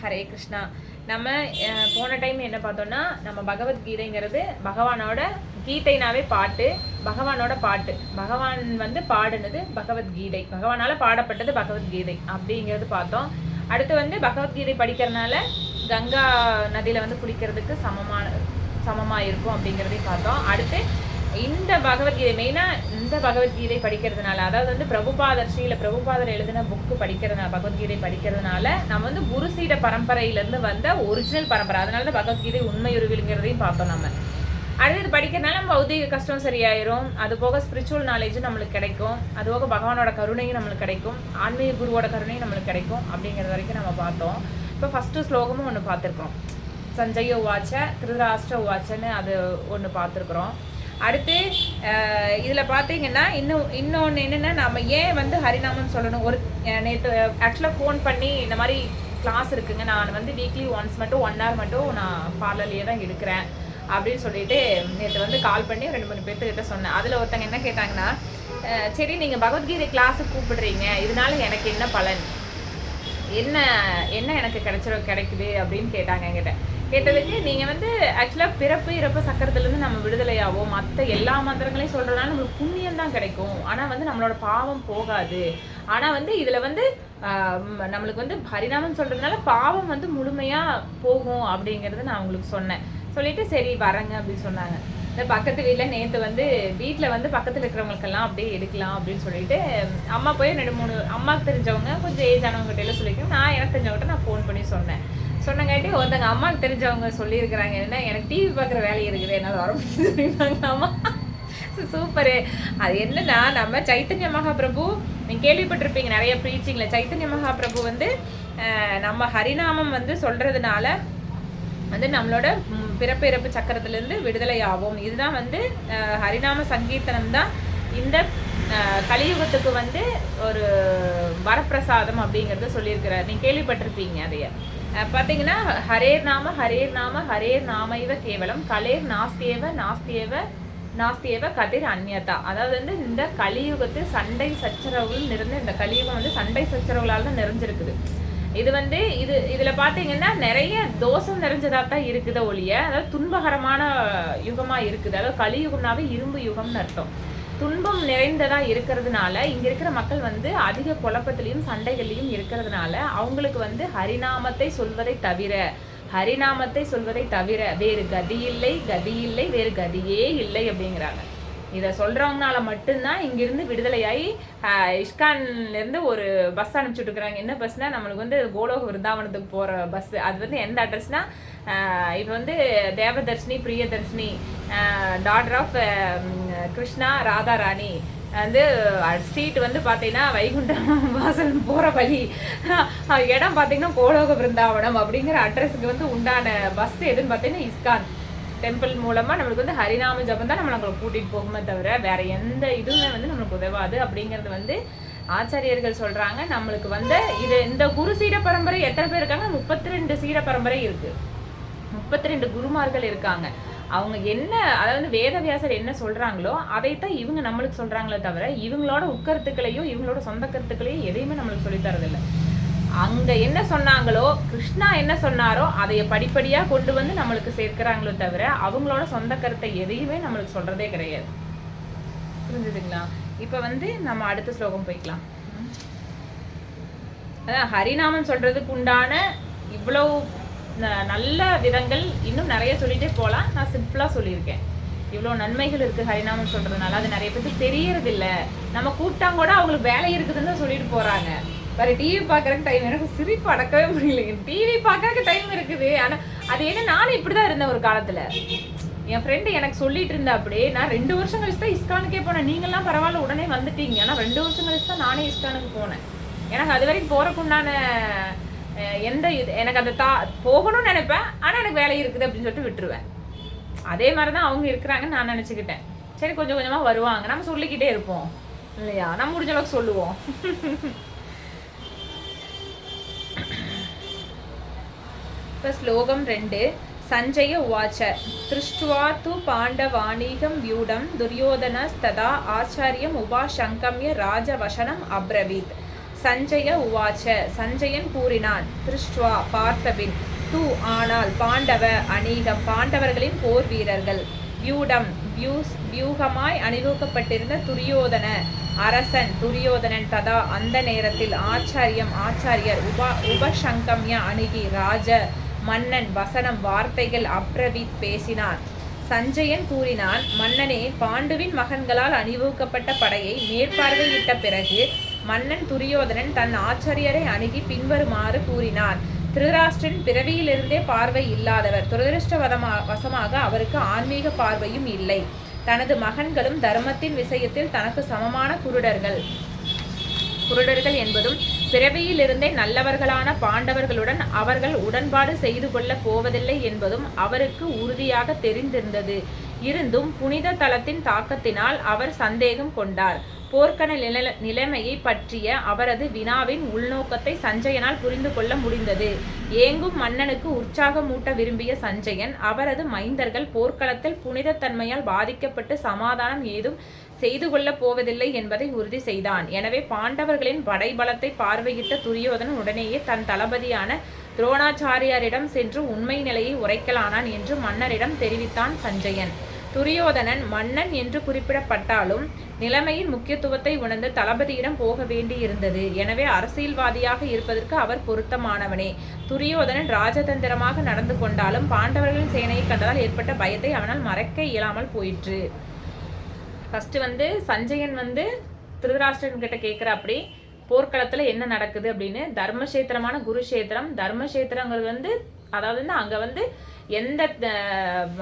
ஹரே கிருஷ்ணா. நம்ம போன டைம் என்ன பார்த்தோம்னா, நம்ம பகவத்கீதைங்கிறது பகவானோட கீதைனாவே பாட்டு, பகவானோட பாட்டு. பகவான் வந்து பாடுனது பகவத்கீதை, பகவானால் பாடப்பட்டது பகவத்கீதை அப்படிங்கிறது பார்த்தோம். அடுத்து வந்து பகவத்கீதை படிக்கிறதுனால கங்கா நதியில் வந்து குளிக்கிறதுக்கு சமமாக இருக்கும் அப்படிங்கிறதையும் பார்த்தோம். அடுத்து இந்த பகவத்கீதை மெயினாக இந்த பகவத்கீதை படிக்கிறதுனால, அதாவது வந்து பிரபுபாதர் எழுதின புக்கு படிக்கிறதுனால, பகவத்கீதை படிக்கிறதுனால நம்ம வந்து குருசீட பரம்பரையிலேருந்து வந்த ஒரிஜினல் பரம்பரை. அதனால தான் பகவத்கீதை உண்மையுருவிலுங்கிறதையும் பார்த்தோம். நம்ம அடுத்து இது படிக்கிறதுனால நம்ம பௌதிக கஷ்டம் சரியாயிரும். அது போக ஸ்பிரிச்சுவல் நாலேஜும் நம்மளுக்கு கிடைக்கும். அது போக பகவானோட கருணையும் நம்மளுக்கு கிடைக்கும். ஆன்மீக குருவோட கருணையும் நம்மளுக்கு கிடைக்கும் அப்படிங்கிறது வரைக்கும் நம்ம பார்த்தோம். இப்போ ஃபஸ்ட்டு ஸ்லோகமும் ஒன்று பார்த்துருக்குறோம். சஞ்சய உவாச்ச திருதராஷ்டிர உவாச்சன்னு அது ஒன்று பார்த்துருக்குறோம். அடுத்து இதில் பார்த்தீங்கன்னா இன்னொன்று என்னென்னா, நம்ம ஏன் வந்து ஹரிநாமம் சொல்லணும். ஒரு நேற்று ஆக்சுவலாக ஃபோன் பண்ணி இந்த மாதிரி கிளாஸ் இருக்குங்க, நான் வந்து வீக்லி ஒன்ஸ் மட்டும் 1 hour மட்டும் நான் பார்லர்லேயே தான் எடுக்கிறேன் அப்படின்னு சொல்லிட்டு நேற்று வந்து கால் பண்ணி 2-3 பேர்த்துக்கிட்ட சொன்னேன். அதில் ஒருத்தங்க என்ன கேட்டாங்கன்னா, சரி நீங்கள் பகவத்கீதை கிளாஸுக்கு கூப்பிடுறீங்க, இதனால எனக்கு என்ன பலன், என்ன என்ன எனக்கு கிடைக்குது அப்படின்னு கேட்டாங்க என்கிட்ட. கேட்டதுக்கு நீங்கள் வந்து ஆக்சுவலாக பிறப்பு இறப்பு சக்கரத்துலேருந்து நம்ம விடுதலையாகும், மற்ற எல்லா மந்திரங்களையும் சொல்கிறதுனால நம்மளுக்கு புண்ணியம் தான் கிடைக்கும், ஆனால் வந்து நம்மளோட பாவம் போகாது. ஆனால் வந்து இதில் வந்து நம்மளுக்கு வந்து ஹரிநாமம் சொல்கிறதுனால பாவம் வந்து முழுமையாக போகும் அப்படிங்கிறது நான் உங்களுக்கு சொன்னேன். சொல்லிட்டு சரி வரேங்க அப்படின்னு சொன்னாங்க. இந்த பக்கத்து வீட்டில் நேற்று வந்து வீட்டில் வந்து பக்கத்தில் இருக்கிறவங்களுக்கெல்லாம் அப்படியே எடுக்கலாம் அப்படின்னு சொல்லிட்டு அம்மா போய் 2-3 அம்மாவுக்கு தெரிஞ்சவங்க கொஞ்சம் ஏஜ் ஆனவங்ககிட்ட எல்லாம் சொல்லியிருக்கேன். நான் எனக்கு தெரிஞ்சவங்ககிட்ட நான் ஃபோன் பண்ணி சொன்னங்காட்டி ஒருத்தங்க அம்மாவுக்கு தெரிஞ்சவங்க சொல்லியிருக்கிறாங்க, என்ன எனக்கு டிவி பார்க்குற வேலை இருக்குது, என்னால் வர முடியுது. அம்மா சூப்பரு. அது என்னன்னா, நம்ம சைத்தன்ய மகாபிரபு நீங்கள் கேள்விப்பட்டிருப்பீங்க நிறைய ப்ரீச்சிங்கில். சைத்தன்ய மகாபிரபு வந்து நம்ம ஹரிநாமம் வந்து சொல்கிறதுனால வந்து நம்மளோட பிறப்பு இறப்பு சக்கரத்திலேருந்து விடுதலை ஆகும். இதுதான் வந்து ஹரிநாம சங்கீர்த்தனம் தான் இந்த கலியுகத்துக்கு வந்து ஒரு வரப்பிரசாதம் அப்படிங்கிறத சொல்லியிருக்கிறார். நீங்கள் கேள்விப்பட்டிருப்பீங்க. அதைய பார்த்தீங்கன்னா, ஹரேர் நாம ஹரேர் நாமைவ கேவலம் கலேர் நாஸ்தியேவ கதிர் அந்நியதா. அதாவது வந்து இந்த கலியுகத்தில் சண்டை சச்சரவுகள் நிறைந்த இந்த கலியுகம் வந்து சண்டை சச்சரவுகளால் தான் நிறைஞ்சிருக்குது. இது வந்து இதில் பார்த்தீங்கன்னா நிறைய தோஷம் நிறைஞ்சதாக தான் இருக்குது ஒழிய, அதாவது துன்பகரமான யுகமாக இருக்குது. அதாவது கலியுகம்னாவே இரும்பு யுகம்னு அர்த்தம். துன்பம் நிறைந்ததாக இருக்கிறதுனால இங்கே இருக்கிற மக்கள் வந்து அதிக குழப்பத்திலையும் சண்டைகள்லையும் இருக்கிறதுனால அவங்களுக்கு வந்து ஹரிநாமத்தை சொல்வதை தவிர வேறு கதியில்லை வேறு கதியே இல்லை அப்படிங்கிறாங்க. இதை சொல்கிறவங்கனால மட்டும்தான் இங்கிருந்து விடுதலையாகி இஸ்கான்லேருந்து ஒரு பஸ் அனுப்பிச்சுட்ருக்குறாங்க. என்ன பஸ்னால், நம்மளுக்கு வந்து கோலோக விருந்தாவனத்துக்கு போகிற பஸ்ஸு. அது வந்து எந்த அட்ரஸ்னால், இப்போ வந்து தேவதர்ஷினி பிரியதர்ஷினி டாட்டர் ஆஃப் கிருஷ்ணா ராதாராணி வந்து ஸ்ட்ரீட் வந்து பார்த்தீங்கன்னா வைகுண்டம் வாசல் போகிற வழி, இடம் பார்த்தீங்கன்னா கோலோக விருந்தாவனம் அப்படிங்கிற அட்ரஸுக்கு வந்து உண்டான பஸ் எதுன்னு பார்த்தீங்கன்னா இஸ்கான் டெம்பிள் மூலமாக நம்மளுக்கு வந்து ஹரிநாம ஜபம் தான் நம்மளை கூட்டிகிட்டு போகுமே தவிர வேறு எந்த இதுவுமே வந்து நம்மளுக்கு உதவாது அப்படிங்கிறது வந்து ஆச்சாரியர்கள் சொல்கிறாங்க. நம்மளுக்கு வந்து இந்த குரு சீட பரம்பரை எத்தனை பேர் இருக்காங்க? 32 சீட பரம்பரை இருக்குது, 32 குருமார்கள் இருக்காங்க. அவங்க என்ன, அதாவது வேதவியாசர் என்ன சொல்கிறாங்களோ அதைத்தான் இவங்க நம்மளுக்கு சொல்கிறாங்களே தவிர இவங்களோட உட்கருத்துக்களையும் இவங்களோட சொந்த கருத்துக்களையும் எதையுமே நம்மளுக்கு சொல்லித்தரதில்லை. அங்கே என்ன சொன்னாங்களோ, கிருஷ்ணா என்ன சொன்னாரோ அதைய படிப்படியாக கொண்டு வந்து நம்மளுக்கு சேர்க்கிறாங்களோ தவிர அவங்களோட சொந்த கருத்தை எதையுமே நம்மளுக்கு சொல்கிறதே கிடையாது. புரிஞ்சுதுங்களா? இப்போ வந்து நம்ம அடுத்த ஸ்லோகம் போய்க்கலாம். அதான் ஹரிநாமம் சொல்கிறதுக்கு உண்டான இவ்வளோ நல்ல விதங்கள் இன்னும் நிறைய சொல்லிகிட்டே போகலாம். நான் சிம்பிளாக சொல்லியிருக்கேன். இவ்வளோ நன்மைகள் இருக்குது ஹரிநாமம் சொல்கிறதுனால. அது நிறைய பேருக்கு தெரியறதில்ல. நம்ம கூப்பிட்டாங்க கூட அவங்களுக்கு வேலை இருக்குதுன்னு தான் சொல்லிட்டு போகிறாங்க. வேறு டிவி பார்க்குறக்கு டைம், எனக்கு சிரிப்பு அடக்கவே முடியல. டிவி பார்க்கறக்கு டைம் இருக்குது. ஆனால் அது என்ன, நானும் இப்படி தான் இருந்தேன் ஒரு காலத்தில். என் ஃப்ரெண்டு எனக்கு சொல்லிட்டு இருந்தா, அப்படியே நான் 2 வருஷம் கழிச்சு தான் இஸ்கானுக்கே போனேன். நீங்கள்லாம் பரவாயில்ல உடனே வந்துட்டீங்க, ஆனால் 2 வருஷம் கழிச்சு தான் நானே இஸ்கானுக்கு போனேன். எனக்கு அது வரைக்கும் போகிறக்கு உண்டான எந்த இது எனக்கு அதை போகணும்னு நினைப்பேன், ஆனால் எனக்கு வேலை இருக்குது அப்படின்னு சொல்லிட்டு விட்டுருவேன். அதே மாதிரி தான் அவங்க இருக்கிறாங்கன்னு நான் நினச்சிக்கிட்டேன். சரி கொஞ்சம் கொஞ்சமாக வருவாங்க, நம்ம சொல்லிக்கிட்டே இருப்போம் இல்லையா, நம்ம முடிஞ்ச அளவுக்கு சொல்லுவோம். இப்போ ஸ்லோகம் 2. சஞ்சய உவாச்ச திருஷ்டுவா து பாண்டவாணீகம் வியூடம் துரியோதனஸ்ததா ஆச்சாரியம் உபாசங்கம்ய ராஜவசனம் அப்ரவீத் சஞ்சய உவாச்ச சஞ்சயன் கூறினான் திருஷ்டுவா பார்த்தபின் தூ ஆனால் பாண்டவ அநீகம் பாண்டவர்களின் போர் வீரர்கள் வியூடம் வியூகமாய் அணிவகுக்கப்பட்டிருந்த துரியோதன அரசன் துரியோதனன் ததா அந்த நேரத்தில் ஆச்சாரியர் உபசங்கம்ய அணுகி ராஜ மன்னன் வசனம் வார்த்தைகள் அப்ரவித் பேசினார். சஞ்சயன் கூறினான், மன்னனே, பாண்டுவின் மகன்களால் அணிவகுக்கப்பட்ட படையை மேற்பார்வையிட்ட பிறகு மன்னன் துரியோதனன் தன் ஆச்சாரியரை அணுகி பின்வருமாறு கூறினான். திருதராஷ்டிரன் பிறவியிலிருந்தே பார்வை இல்லாதவர். துரதிருஷ்டவசமாக அவருக்கு ஆன்மீக பார்வையும் இல்லை. தனது மகன்களும் தர்மத்தின் விஷயத்தில் தனக்கு சமமான குருடர்கள் என்பதும் பிறவியிலிருந்தே நல்லவர்களான பாண்டவர்களுடன் அவர்கள் உடன்பாடு செய்து கொள்ளப் போவதில்லை என்பதும் அவருக்கு உறுதியாக தெரிந்திருந்தது. இருந்தும் புனித தலத்தின் தாக்கத்தினால் அவர் சந்தேகம் கொண்டார். போர்க்கண நிலைமையை பற்றிய அவரது வினாவின் உள்நோக்கத்தை சஞ்சயனால் புரிந்து கொள்ள முடிந்தது. ஏங்கும் மன்னனுக்கு உற்சாகமூட்ட விரும்பிய சஞ்சயன் அவரது மைந்தர்கள் போர்க்களத்தில் புனித தன்மையால் பாதிக்கப்பட்டு சமாதானம் ஏதும் செய்து கொள்ளப் போவதில்லை என்பதை உறுதி செய்தான். எனவே பாண்டவர்களின் படைபலத்தை பார்வையிட்ட துரியோதனன் உடனேயே தன் தளபதியான துரோணாச்சாரியாரிடம் சென்று உண்மை நிலையை உரைக்கலானான் என்று மன்னரிடம் தெரிவித்தான் சஞ்சயன். துரியோதனன் மன்னன் என்று குறிப்பிடப்பட்டாலும் நிலைமையின் முக்கியத்துவத்தை உணர்ந்து தளபதியிடம் போக வேண்டியிருந்தது. எனவே அரசியல்வாதியாக இருப்பதற்கு அவர் பொருத்தமானவனே. துரியோதனன் ராஜதந்திரமாக நடந்து கொண்டாலும் பாண்டவர்களின் சேனையை கண்டதால் ஏற்பட்ட பயத்தை அவனால் மறைக்க இயலாமல் போயிற்று. ஃபர்ஸ்ட் சஞ்சயன் திருதராஷ்டிரன் கிட்ட கேட்குற அப்படி போர்க்களத்துல என்ன நடக்குது அப்படின்னு. தர்மக்ஷேத்திரமான குருஷேத்திரம். தர்மக்ஷேத்திரங்கிறது அதாவது அங்க எந்த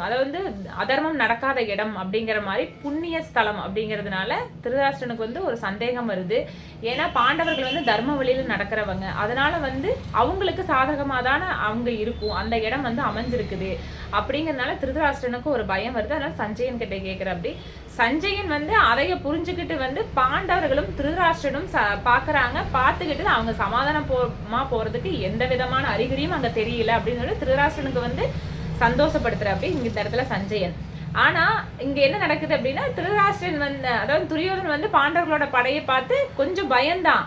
அதாவது அதர்மம் நடக்காத இடம் அப்படிங்கிற மாதிரி புண்ணிய ஸ்தலம் அப்படிங்கிறதுனால திருதராஷ்டிரனுக்கு ஒரு சந்தேகம் வருது. ஏன்னா பாண்டவர்கள் தர்ம வழியில் நடக்கிறவங்க. அதனால அவங்களுக்கு சாதகமாக தானே அவங்க இருக்கும், அந்த இடம் அமைஞ்சிருக்குது அப்படிங்கிறதுனால திருதராஷ்டிரனுக்கு ஒரு பயம் வருது. அதனால சஞ்சயன் கிட்ட கேட்குற அப்படி. சஞ்சயன் அதைய புரிஞ்சுக்கிட்டு பாண்டவர்களும் திருதராஷ்டிரனும் பார்க்குறாங்க. பார்த்துக்கிட்டு அவங்க சமாதானமா போறதுக்கு எந்த விதமான அறிகுறியும் அங்கே தெரியல அப்படின்னு சொல்லி திருதராஷ்டிரனுக்கு சந்தோஷப்படுத்துற அப்படி இந்த இடத்துல சஞ்சயன். ஆனா இங்க என்ன நடக்குது அப்படின்னா திருதராஷ்டிரன் அதாவது துரியோதனன் பாண்டவர்களோட படையை பார்த்து கொஞ்சம் பயந்தான்.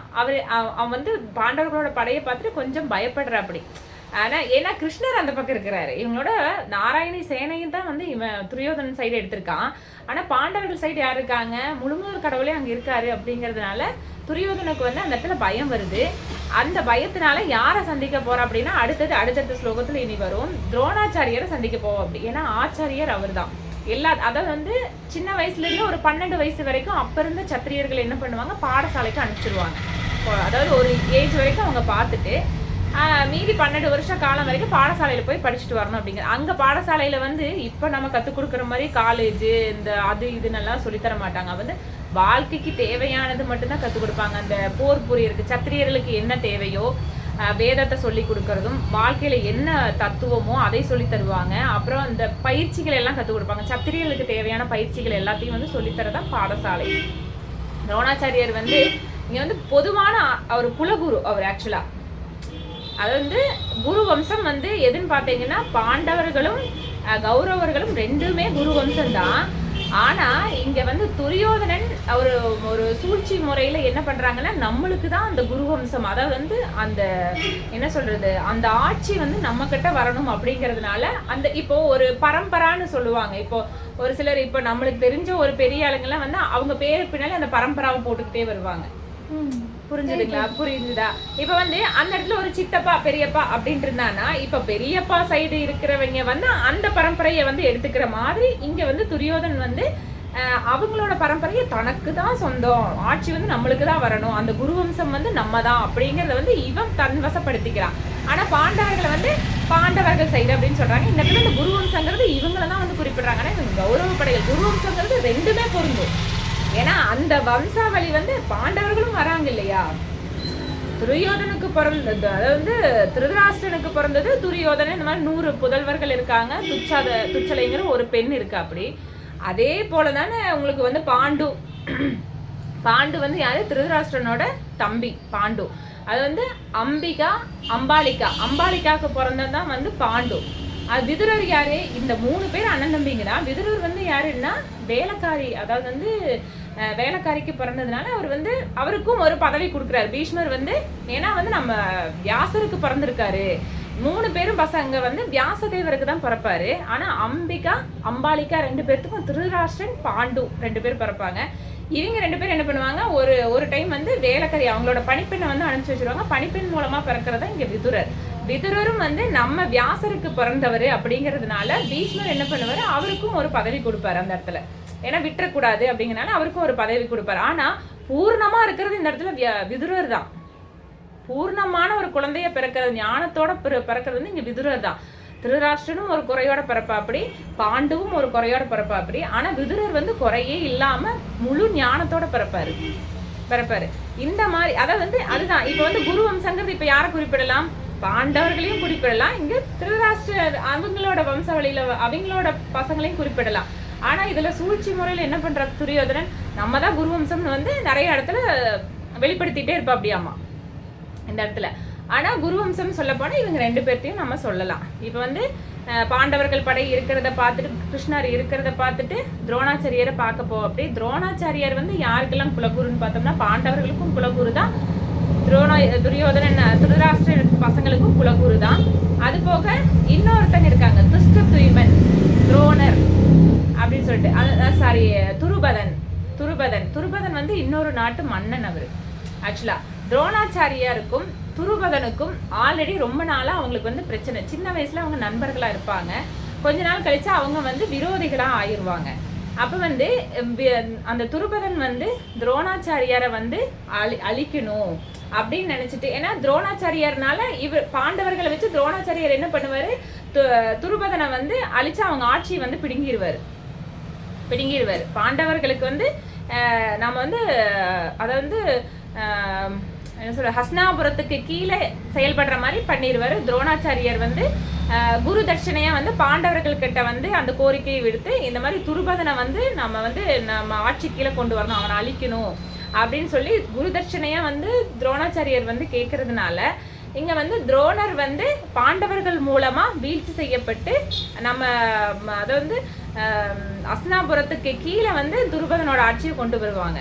அவன் பாண்டவர்களோட படையை பார்த்துட்டு கொஞ்சம் பயப்படுற அப்படி. ஆனா ஏன்னா கிருஷ்ணர் அந்த பக்கம் இருக்கிறாரு. இவங்களோட நாராயணி சேனையும் தான் இவன் துரியோதனன் சைடு எடுத்திருக்கான். ஆனா பாண்டவர்கள் சைடு யார் இருக்காங்க, முழுமுதல் கடவுளே அங்க இருக்காரு அப்படிங்கிறதுனால துரியோதனுக்கு அந்த இடத்துல பயம் வருது. அந்த பயத்தினால யாரை சந்திக்க போறோம் அப்படின்னா அடுத்தடுத்த ஸ்லோகத்துல இனி வரும் துரோணாச்சாரியரை சந்திக்க போவோம் அப்படி. ஏன்னா ஆச்சாரியர் அவர் தான் அதாவது சின்ன வயசுல இருந்து ஒரு 12 வயசு வரைக்கும் அப்ப இருந்த சத்திரியர்கள் என்ன பண்ணுவாங்க, பாடசாலைக்கு அனுப்பிச்சிருவாங்க. அதாவது ஒரு ஏஜ் வரைக்கும் அவங்க பார்த்துட்டு மீதி 12 வருஷ காலம் வரைக்கும் பாடசாலையில போய் படிச்சுட்டு வரணும் அப்படிங்கிற. அங்க பாடசாலையில இப்ப நம்ம கத்துக் கொடுக்குற மாதிரி காலேஜ் இந்த அது இதுன்னெல்லாம் சொல்லித்தர மாட்டாங்க. வாழ்க்கைக்கு தேவையானது மட்டும்தான் கத்துக் கொடுப்பாங்க. அந்த போர் புரியருக்கு சத்திரியர்களுக்கு என்ன தேவையோ வேதத்தை சொல்லி கொடுக்கறதும், வாழ்க்கையில என்ன தத்துவமோ அதை சொல்லி தருவாங்க. அப்புறம் இந்த பயிற்சிகள் எல்லாம் கத்துக் கொடுப்பாங்க. சத்திரியர்களுக்கு தேவையான பயிற்சிகள் எல்லாத்தையும் சொல்லித்தரதான் பாடசாலை. துரோணாச்சாரியர் இங்க பொதுவான அவர் குலகுரு. அவர் ஆக்சுவலா அது குரு வம்சம் எதுன்னு பாத்தீங்கன்னா பாண்டவர்களும் கௌரவர்களும் ரெண்டுமே குரு வம்சம் தான். ஆனா இங்க துரியோதனன் ஒரு சூழ்ச்சி முறையில என்ன பண்றாங்கன்னா நம்மளுக்கு தான் அந்த குரு வம்சம், அதாவது அந்த என்ன சொல்றது அந்த ஆட்சி நம்ம கிட்ட வரணும் அப்படிங்கறதுனால அந்த இப்போ ஒரு பரம்பரான்னு சொல்லுவாங்க. இப்போ ஒரு சிலர் இப்போ நம்மளுக்கு தெரிஞ்ச ஒரு பெரிய ஆளுங்கெல்லாம் அவங்க பேரு பின்னால அந்த பரம்பராவை போட்டுக்கிட்டே வருவாங்க. புரிஞ்சுதுங்களா? புரியுதுதா? இப்ப அந்த இடத்துல ஒரு சித்தப்பா பெரியப்பா அப்படின்ட்டு இருந்தானா இப்ப பெரியப்பா சைடு இருக்கிறவங்க அந்த பரம்பரையை எடுத்துக்கிற மாதிரி இங்க துரியோதன் அவங்களோட பரம்பரையை தனக்கு தான் சொந்தம், ஆட்சி நம்மளுக்கு தான் வரணும், அந்த குருவம்சம் நம்ம தான் அப்படிங்கறத இவன் தன்வசப்படுத்திக்கிறான். ஆனா பாண்டவர்களை பாண்டவர்கள் சைடு அப்படின்னு சொல்றாங்க. இந்த இடத்துல இந்த குருவம்சங்கிறது இவங்களதான் குறிப்பிடுறாங்க. ஆனா கௌரவ படைகள் குருவம்சங்கிறது ரெண்டுமே பொருந்தும். ஏன்னா அந்த வம்சாவளி பாண்டவர்களும் வராங்க இல்லையா. துரியோதனுக்கு பிறந்தது அதாவது திருதராஷ்டிரனுக்கு பிறந்தது துரியோதனன். இந்த மாதிரி 100 புதல்வர்கள் இருக்காங்க. துச்சலைங்கிற ஒரு பெண் இருக்கு அப்படி. அதே போலதானே உங்களுக்கு பாண்டு யாரு, திருதராஷ்டிரனோட தம்பி பாண்டு. அது அம்பாலிகாக்கு பிறந்ததுதான் பாண்டு. அது விதுரர் யாரு, இந்த 3 பேர் அண்ணன் தம்பிங்க தான். விதுரர் யாருன்னா வேலைக்காரி, அதாவது வேலைக்காரிக்கு பிறந்ததுனால அவர் வந்து அவருக்கும் ஒரு பதவி கொடுக்குறாரு பீஷ்மர் வந்து. ஏன்னா வந்து நம்ம வியாசருக்கு பிறந்திருக்காரு. 3 பேரும் பசங்க வந்து வியாசதேவருக்கு தான் பிறப்பாரு. ஆனா அம்பிகா அம்பாலிகா 2 பேர்த்துக்கும் திருதராஷ்டிரன் பாண்டு 2 பேர் பிறப்பாங்க. இவங்க 2 பேரும் என்ன பண்ணுவாங்க, ஒரு டைம் வந்து வேலைக்காரி அவங்களோட பணிப்பெண்ணை வந்து அனுப்பிச்சு வச்சிருவாங்க. பணிப்பெண் மூலமா பிறக்கிறதா இங்க விதுரர். விதுரரும் வந்து நம்ம வியாசருக்கு பிறந்தவர் அப்படிங்கிறதுனால பீஷ்மர் என்ன பண்ணுவாரு, அவருக்கும் ஒரு பதவி கொடுப்பாரு அந்த இடத்துல. ஏன்னா விட்டுறக்கூடாது அப்படிங்கிறனால அவருக்கும் ஒரு பதவி கொடுப்பாரு. ஆனா பூர்ணமா இருக்கிறது இந்த இடத்துல விதுரர் தான். பூர்ணமான ஒரு குழந்தைய பிறக்கிறது, ஞானத்தோட பிறக்கிறது வந்து இங்க விதுரர் தான். திருதராஷ்டிரனும் ஒரு குறையோட பிறப்பா அப்படி, பாண்டுவும் ஒரு குறையோட பிறப்பா அப்படி. ஆனா விதுரர் வந்து குறையே இல்லாம முழு ஞானத்தோட பிறப்பாரு. இந்த மாதிரி அதாவது வந்து அதுதான் இப்ப வந்து குரு வம்சங்கிறது இப்ப யாரை குறிப்பிடலாம், பாண்டவர்களையும் குறிப்பிடலாம், இங்க திருதராஷ்டிர அவங்களோட வம்சாவளியில அவங்களோட பசங்களையும் குறிப்பிடலாம். ஆனா இதுல சூழ்ச்சி முறையில என்ன பண்ற துரியோதனன், நம்ம தான் குரு வம்சம்னு வந்து நிறைய இடத்துல வெளிப்படுத்திட்டே இருப்பா அப்படியாமா இந்த இடத்துல. ஆனா குருவம்சம் சொல்ல போனா இவங்க 2 பேர்த்தையும் நம்ம சொல்லலாம். இப்ப வந்து பாண்டவர்கள் படை இருக்கிறத பார்த்துட்டு கிருஷ்ணர் இருக்கிறத பார்த்துட்டு துரோணாச்சாரியரை பார்க்க போ. அப்படி துரோணாச்சாரியார் வந்து யாருக்கெல்லாம் குலகுருன்னு பார்த்தோம்னா பாண்டவர்களுக்கும் குலகுரு தான், துரியோதனன் திருதராஷ்டிர பசங்களுக்கும் குலகுரு தான். அது போக இன்னொருத்தங்க இருக்காங்க, துஷ்டத்யுமன், துரோணர் அப்படின்னு சொல்லிட்டு, சாரி துருபதன் வந்து இன்னொரு நாட்டு மன்னன் அவரு. ஆக்சுவலா துரோணாச்சாரியாருக்கும் துருபதனுக்கும் ஆல்ரெடி ரொம்ப நாளா அவங்களுக்கு வந்து பிரச்சனை. சின்ன வயசுல அவங்க நண்பர்களா இருப்பாங்க, கொஞ்ச நாள் கழிச்சு அவங்க வந்து விரோதிகளா ஆயிடுவாங்க. அப்ப வந்து அந்த துருபதன் வந்து துரோணாச்சாரியாரை வந்து அழிக்கணும் அப்படின்னு நினைச்சிட்டு, ஏன்னா துரோணாச்சாரியார்னால இவர் பாண்டவர்களை வச்சு துரோணாச்சாரியார் என்ன பண்ணுவாரு, துருபதனை வந்து அழிச்சு அவங்க ஆட்சியை வந்து பிடுங்கிடுவாரு. பாண்டவர்களுக்கு வந்து நம்ம வந்து அதை வந்து என்ன சொல்ற ஹஸ்னாபுரத்துக்கு கீழே செயல்படுற மாதிரி பண்ணிடுவாரு. துரோணாச்சாரியர் வந்து குரு தட்சணையா வந்து பாண்டவர்கள் கிட்ட வந்து அந்த கோரிக்கையை விடுத்து, இந்த மாதிரி துருபதனை வந்து நம்ம ஆட்சி கீழே கொண்டு வரணும், அவனை அழிக்கணும் அப்படின்னு சொல்லி குரு தட்சணையா வந்து துரோணாச்சாரியர் வந்து கேட்கறதுனால இங்க வந்து துரோணர் வந்து பாண்டவர்கள் மூலமா வீழ்ச்சி செய்யப்பட்டு நம்ம அதை வந்து ஹஸ்னாபுரத்துக்கு கீழே வந்து துருபதனோட ஆட்சியை கொண்டு வருவாங்க.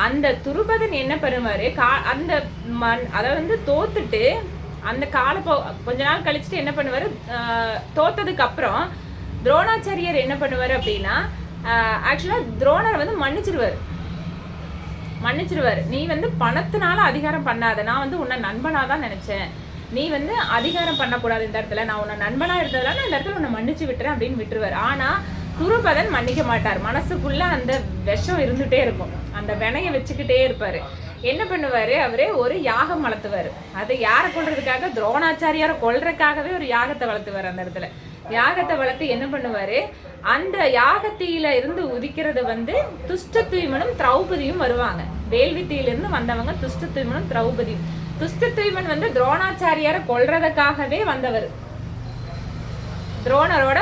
அந்த துருபதன் என்ன பண்ணுவாரு, அந்த அதை வந்து தோத்துட்டு அந்த கொஞ்ச நாள் கழிச்சுட்டு என்ன பண்ணுவாரு, தோத்ததுக்கு அப்புறம் துரோணாச்சாரியர் என்ன பண்ணுவாரு அப்படின்னா, ஆக்சுவலா துரோணர் வந்து மன்னிச்சிருவாரு. நீ வந்து பணத்தினால அதிகாரம் பண்ணாத, நான் வந்து உன்னை நண்பனா தான் நினைச்சேன், நீ வந்து அதிகாரம் பண்ணக்கூடாது இந்த இடத்துல, நான் உன்னை நண்பனா இருந்ததுனால இந்த இடத்துல உன்னை மன்னிச்சு விட்டுறேன் அப்படின்னு விட்டுருவாரு. ஆனா துருபதன் மன்னிக்க மாட்டார். மனசுக்குள்ள அந்த விஷம் இருந்துட்டே இருக்கும், அந்த வினைய வச்சுக்கிட்டே இருப்பாரு. என்ன பண்ணுவாரு, அவரே ஒரு யாகம் வளர்த்துவாரு. அது யாரை கொல்றதுக்காக, துரோணாச்சாரியாரை கொல்றதுக்காகவே ஒரு யாகத்தை வளர்த்துவாரு. அந்த இடத்துல யாகத்தை வளர்த்து என்ன பண்ணுவாரு, அந்த யாகத்தில இருந்து உதிக்கிறது வந்து துஷ்டத்யுமனும் திரௌபதியும் வருவாங்க. வேள்வித்தியிலிருந்து வந்தவங்க துஷ்டத்யுமனும் திரௌபதியும். துஷ்டத்யுமன் வந்து துரோணாச்சாரியாரை கொல்றதுக்காகவே வந்தவர். துரோணரோட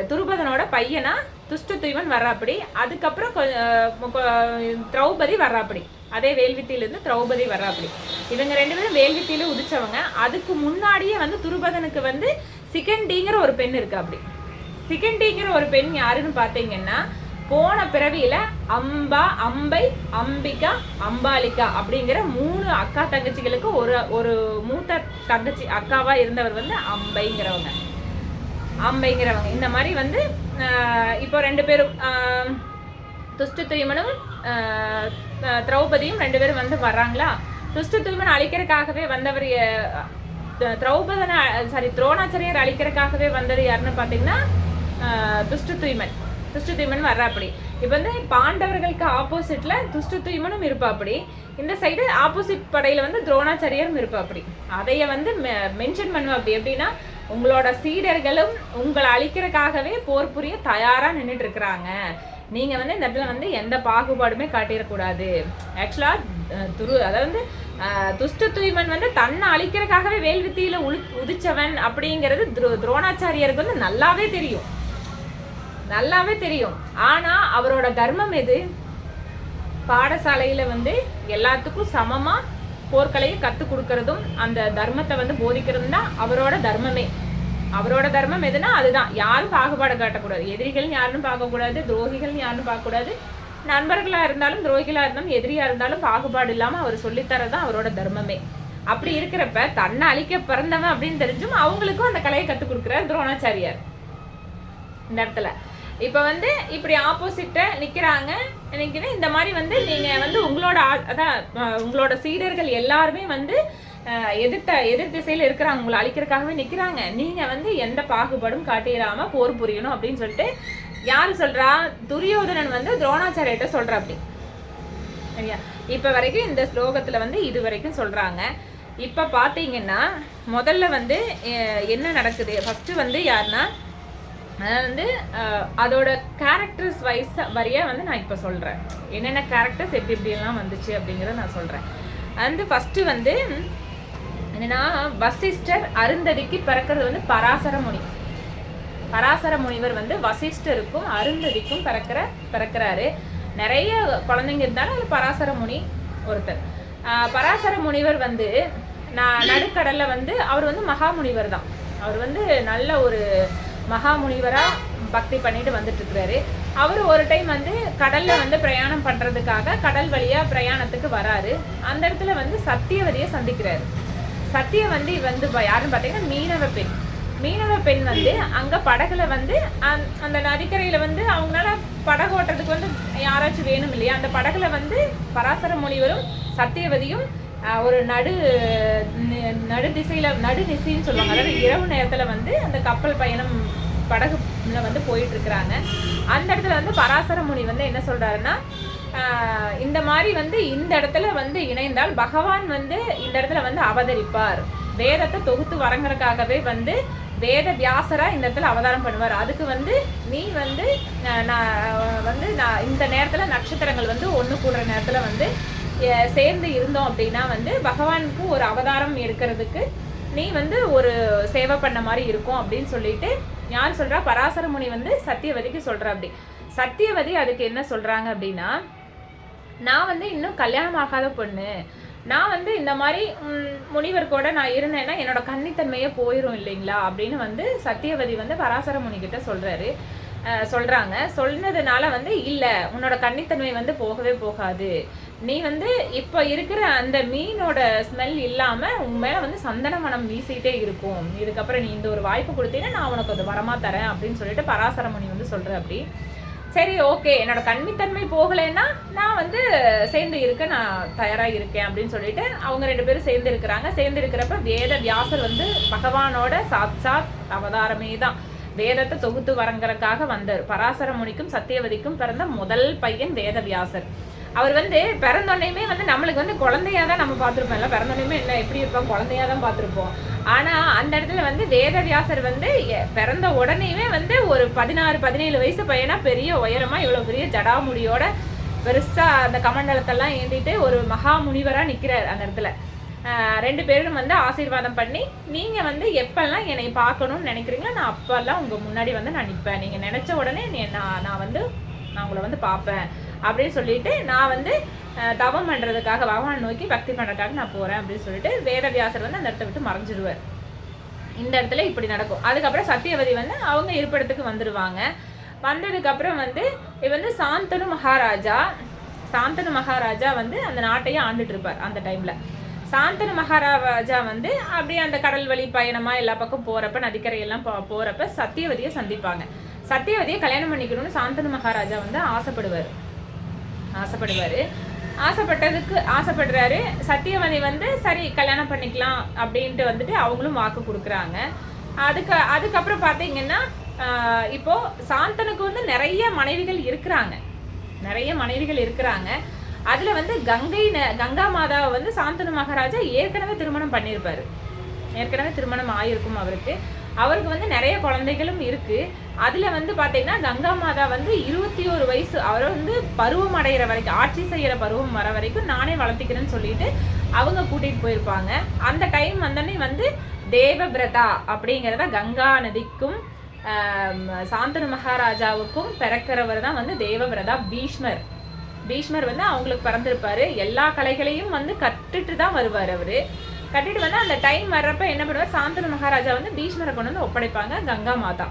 துருபதனோட பையனா துஷ்டத்யுமன் வர்றாப்படி. அதுக்கப்புறம் திரௌபதி வர்றாப்படி, அதே வேள்வித்தியிலிருந்து திரௌபதி வர்றாப்படி. இவங்க 2 பேரும் வேள்வித்தியில உதிச்சவங்க. அதுக்கு முன்னாடியே வந்து துருபதனுக்கு வந்து சிகண்டிங்கிற ஒரு பெண் இருக்கு. அப்படி சிகண்டிங்கிற ஒரு பெண் யாருன்னு பாத்தீங்கன்னா, போன பிறவியில அம்பை, அம்பிகா, அம்பாலிகா அப்படிங்கிற 3 அக்கா தங்கச்சிகளுக்கு ஒரு மூத்த தங்கச்சி அக்காவா இருந்தவர் வந்து அம்பைங்கிறவங்க. இந்த மாதிரி வந்து இப்போ 2 பேரும் துஷ்டத்யுமனும் திரௌபதியும் 2 பேரும் வந்து வர்றாங்களா. துஷ்டத்யுமன் அழிக்கிறதுக்காகவே வந்தவர், துரோணாச்சாரியர் அழிக்கிறதுக்காகவே வந்தது யாருன்னு பாத்தீங்கன்னா துஷ்டத்யுமன் வர்றாப்படி. இப்ப வந்து பாண்டவர்களுக்கு ஆப்போசிட்ல துஷ்டத்யுமனும் இருப்பாப்படி, இந்த சைடு ஆப்போசிட் படையில வந்து துரோணாச்சாரியரும் இருப்பாப்படி. அதைய வந்து மென்ஷன் பண்ணுவா. அப்படி எப்படின்னா, உங்களோட சீடர்களும் உங்களை அழிக்கிறதுக்காகவே போர் புரிய தயாரா நின்றுட்டு இருக்கிறாங்க, நீங்க வந்து இந்த இடத்துல வந்து எந்த பாகுபாடுமே காட்டிடக்கூடாது. ஆக்சுவலா அதாவது துஷ்டத்யுமன் வந்து தன்னை அழிக்கிறதுக்காகவே வேள்வித்தியில உதிச்சவன் அப்படிங்கிறது துரோணாச்சாரியருக்கு வந்து நல்லாவே தெரியும். ஆனா அவரோட தர்மம் எது, பாடசாலையில வந்து எல்லாத்துக்கும் சமமா போர்க்கலையை கத்து கொடுக்கறதும் அந்த தர்மத்தை வந்து போதிக்கிறதும் தான் அவரோட தர்மமே. அவரோட தர்மம் எதுனா அதுதான், யாரும் பாகுபாடு காட்டக்கூடாது, எதிரிகள் யாருன்னு பார்க்க கூடாது, துரோகிகள் யாருன்னு பார்க்க கூடாது, நண்பர்களாக இருந்தாலும் துரோகிகளாக இருந்தாலும் எதிரியாக இருந்தாலும் பாகுபாடு இல்லாமல் அவர் சொல்லித்தரதான் அவரோட தர்மமே. அப்படி இருக்கிறப்ப தன்னை அழிக்க பிறந்தவன் அப்படின்னு தெரிஞ்சும் அவங்களுக்கும் அந்த கலையை கற்றுக் கொடுக்குறார் துரோணாச்சாரியார் இந்த இடத்துல. இப்போ வந்து இப்படி ஆப்போசிட்டை நிற்கிறாங்க. நினைக்கிறேன் இந்த மாதிரி வந்து நீங்கள் வந்து உங்களோட அதான் உங்களோட சீடர்கள் எல்லாருமே வந்து எதிர் திசையில் இருக்கிறாங்க, உங்களை அழிக்கிறதுக்காகவே நிற்கிறாங்க. நீங்கள் வந்து எந்த பாகுபாடும் காட்டிடாமல் போர் புரியணும் அப்படின்னு சொல்லிட்டு யார் சொல்கிறா? துரியோதனன் வந்து துரோணாச்சாரியர்கிட்ட சொல்கிற அப்படி சரியா. இப்போ வரைக்கும் இந்த ஸ்லோகத்தில் வந்து இது வரைக்கும் சொல்கிறாங்க. இப்போ பார்த்தீங்கன்னா முதல்ல வந்து என்ன நடக்குது, ஃபஸ்ட்டு வந்து யாருன்னா வந்து அதோட கேரக்டர்ஸ் வைஸ் வரையாக வந்து நான் இப்போ சொல்கிறேன். என்னென்ன கேரக்டர்ஸ் எப்படி எப்படியெல்லாம் வந்துச்சு அப்படிங்கிறத நான் சொல்கிறேன். வந்து ஃபஸ்ட்டு வந்து என்னென்னா வசிஷ்டர் அருந்ததிக்கு பிறக்கிறது வந்து பராசர முனி. பராசர முனிவர் வந்து வசிஷ்டருக்கும் அருந்ததிக்கும் பிறக்கிறாரு. நிறைய குழந்தைங்க இருந்தாலும் அது பராசர முனி ஒருத்தர். பராசர முனிவர் வந்து நடுக்கடலில் வந்து அவர் வந்து மகாமுனிவர் தான். அவர் வந்து நல்ல ஒரு மகாமுனிவராக பக்தி பண்ணிட்டு வந்துட்டு இருக்கிறாரு. அவர் ஒரு டைம் வந்து கடலில் வந்து பிரயாணம் பண்ணுறதுக்காக கடல் வழியாக பிரயாணத்துக்கு வராரு. அந்த இடத்துல வந்து சத்தியவதியை சந்திக்கிறாரு. சத்தியவதி வந்து யாருன்னு பார்த்தீங்கன்னா மீனவ பெண் வந்து அங்கே படகுல வந்து அந்த நதிக்கரையில் வந்து அவங்களால படகு ஓட்டுறதுக்கு வந்து யாராச்சும் வேணும் இல்லையா, அந்த படகுல வந்து பராசர முனிவரும் சத்தியவதியும் ஒரு நடு திசைன்னு சொல்லுவாங்க. அதாவது இரவு நேரத்தில் வந்து அந்த கப்பல் பயணம் படகுல வந்து போயிட்டு இருக்கிறாங்க. அந்த இடத்துல வந்து பராசர முனி வந்து என்ன சொல்றாருன்னா, இந்த மாதிரி வந்து இந்த இடத்துல வந்து இணைந்தால் பகவான் வந்து இந்த இடத்துல வந்து அவதரிப்பார். வேதத்தை தொகுத்து வரங்கிறதுக்காகவே வந்து வேத வியாசரா இந்த இடத்துல அவதாரம் பண்ணுவார். அதுக்கு வந்து நீ வந்து நான் இந்த நேரத்தில் நட்சத்திரங்கள் வந்து ஒன்று கூடுற நேரத்தில் வந்து சேர்ந்து இருந்தோம் அப்படின்னா வந்து பகவானுக்கு ஒரு அவதாரம் எடுக்கிறதுக்கு நீ வந்து ஒரு சேவை பண்ண மாதிரி இருக்கும் அப்படின்னு சொல்லிட்டு யார் சொல்கிறா? பராசர முனி வந்து சத்தியவதிக்கு சொல்கிறா. அப்படி சத்தியவதி அதுக்கு என்ன சொல்கிறாங்க அப்படின்னா, நான் வந்து இன்னும் கல்யாணம் ஆகாத பொண்ணு, நான் வந்து இந்த மாதிரி முனிவர் கூட நான் இருந்தேன்னா என்னோட கன்னித்தன்மையே போயிடும் இல்லைங்களா அப்படின்னு வந்து சத்தியவதி வந்து பராசர முனிக்கிட்ட சொல்கிறாங்க. சொன்னதுனால வந்து இல்லை, உன்னோட கன்னித்தன்மை வந்து போகவே போகாது. நீ வந்து இப்போ இருக்கிற அந்த மீனோட ஸ்மெல் இல்லாமல் உன் மேலே வந்து சந்தன மனம் வீசிக்கிட்டே இருக்கும். இதுக்கப்புறம் நீ இந்த ஒரு வாய்ப்பு கொடுத்தீங்கன்னா நான் உனக்கு அது வரமாக தரேன் அப்படின்னு சொல்லிட்டு பராசர முனி வந்து சொல்கிறேன். அப்படி சரி ஓகே, என்னோட கன்னித்தன்மை போகலைன்னா நான் வந்து சேர்ந்து இருக்க நான் தயாராக இருக்கேன் அப்படின்னு சொல்லிட்டு அவங்க ரெண்டு பேரும் சேர்ந்து இருக்கிறாங்க. சேர்ந்து இருக்கிறப்ப வேத வியாசர் வந்து பகவானோட சாட்சாத் அவதாரமே தான். வேதத்தை தொகுத்து வரங்கிறதுக்காக வந்தார். பராசர முனிக்கும் சத்தியவதிக்கும் பிறந்த முதல் பையன் வேத வியாசர். அவர் வந்து பிறந்தோடனே வந்து நம்மளுக்கு வந்து குழந்தையா தான் நம்ம பார்த்துருப்போம். இல்லை பிறந்தோடனே என்ன எப்படி இருப்போம், குழந்தையா தான் பார்த்துருப்போம். ஆனால் அந்த இடத்துல வந்து வேத வியாசர் வந்து பிறந்த உடனேயுமே வந்து ஒரு 16-17 வயசு பையனா பெரிய உயரமாக இவ்வளோ பெரிய ஜடாமுடியோட பெருசாக அந்த கமண்டலத்தெல்லாம் ஏந்திட்டு ஒரு மகா முனிவராக நிற்கிறார் அந்த இடத்துல. ரெண்டு பேரும் வந்து ஆசீர்வாதம் பண்ணி, நீங்கள் வந்து எப்பெல்லாம் என்னை பார்க்கணும்னு நினைக்கிறீங்களோ நான் அப்பெல்லாம் உங்கள் முன்னாடி வந்து நான் நிற்பேன். நீங்கள் நினச்ச உடனே நான் உங்களை வந்து பார்ப்பேன் அப்படின்னு சொல்லிட்டு நான் வந்து தவம் பண்ணுறதுக்காக பகவான் நோக்கி பக்தி பண்ணுறதுக்காக நான் போகிறேன் அப்படின்னு சொல்லிட்டு வேதவியாசர் வந்து அந்த இடத்த விட்டு மறைஞ்சிடுவார். இந்த இடத்துல இப்படி நடக்கும். அதுக்கப்புறம் சத்தியவதி வந்து அவங்க இருப்பிடத்துக்கு வந்துடுவாங்க. வந்ததுக்கப்புறம் வந்து இது வந்து சாந்தனு மகாராஜா வந்து அந்த நாட்டையே ஆண்டுட்டு இருப்பார். அந்த டைமில் சாந்தனு மகாராஜா வந்து அப்படியே அந்த கடல் வழி பயணமாக எல்லா பக்கம் போகிறப்ப நதிக்கரையெல்லாம் போகிறப்ப சத்தியவதியை சந்திப்பாங்க. சத்தியவதியை கல்யாணம் பண்ணிக்கணும்னு சாந்தனு மகாராஜா வந்து ஆசைப்படுறாரு. சத்தியவதி வந்து சரி கல்யாணம் பண்ணிக்கலாம் அப்படின்ட்டு வந்துட்டு அவங்களும் வாக்கு கொடுக்குறாங்க. அதுக்கப்புறம் பார்த்தீங்கன்னா இப்போ சாந்தனுக்கு வந்து நிறைய மனைவிகள் இருக்கிறாங்க. அதுல வந்து கங்கா மாதாவை வந்து சாந்தனு மகாராஜா ஏற்கனவே திருமணம் ஆயிருக்கும். அவருக்கு வந்து நிறைய குழந்தைகளும் இருக்கு. அதுல வந்து பாத்தீங்கன்னா கங்கா மாதா வந்து 21 வயசு, அவரை வந்து பருவம் அடைகிற வரைக்கும், ஆட்சி செய்யற பருவம் வர வரைக்கும் நானே வளர்த்திக்கிறேன்னு சொல்லிட்டு அவங்க கூட்டிட்டு போயிருப்பாங்க. அந்த டைம் வந்தோடனே வந்து தேவபிரதா அப்படிங்கிறத கங்கா நதிக்கும் சாந்தனு மகாராஜாவுக்கும் பிறக்கிறவர் தான் வந்து தேவபிரதா. பீஷ்மர் வந்து அவங்களுக்கு பிறந்திருப்பாரு. எல்லா கலைகளையும் வந்து கற்றுட்டு தான் வருவார். அவரு கட்டிட்டு வந்து அந்த டைம் வர்றப்ப என்ன பண்ணுவார், சாந்தனு மகாராஜா வந்து பீஷ்மரை கொண்டு வந்து ஒப்படைப்பாங்க. கங்கா மாதா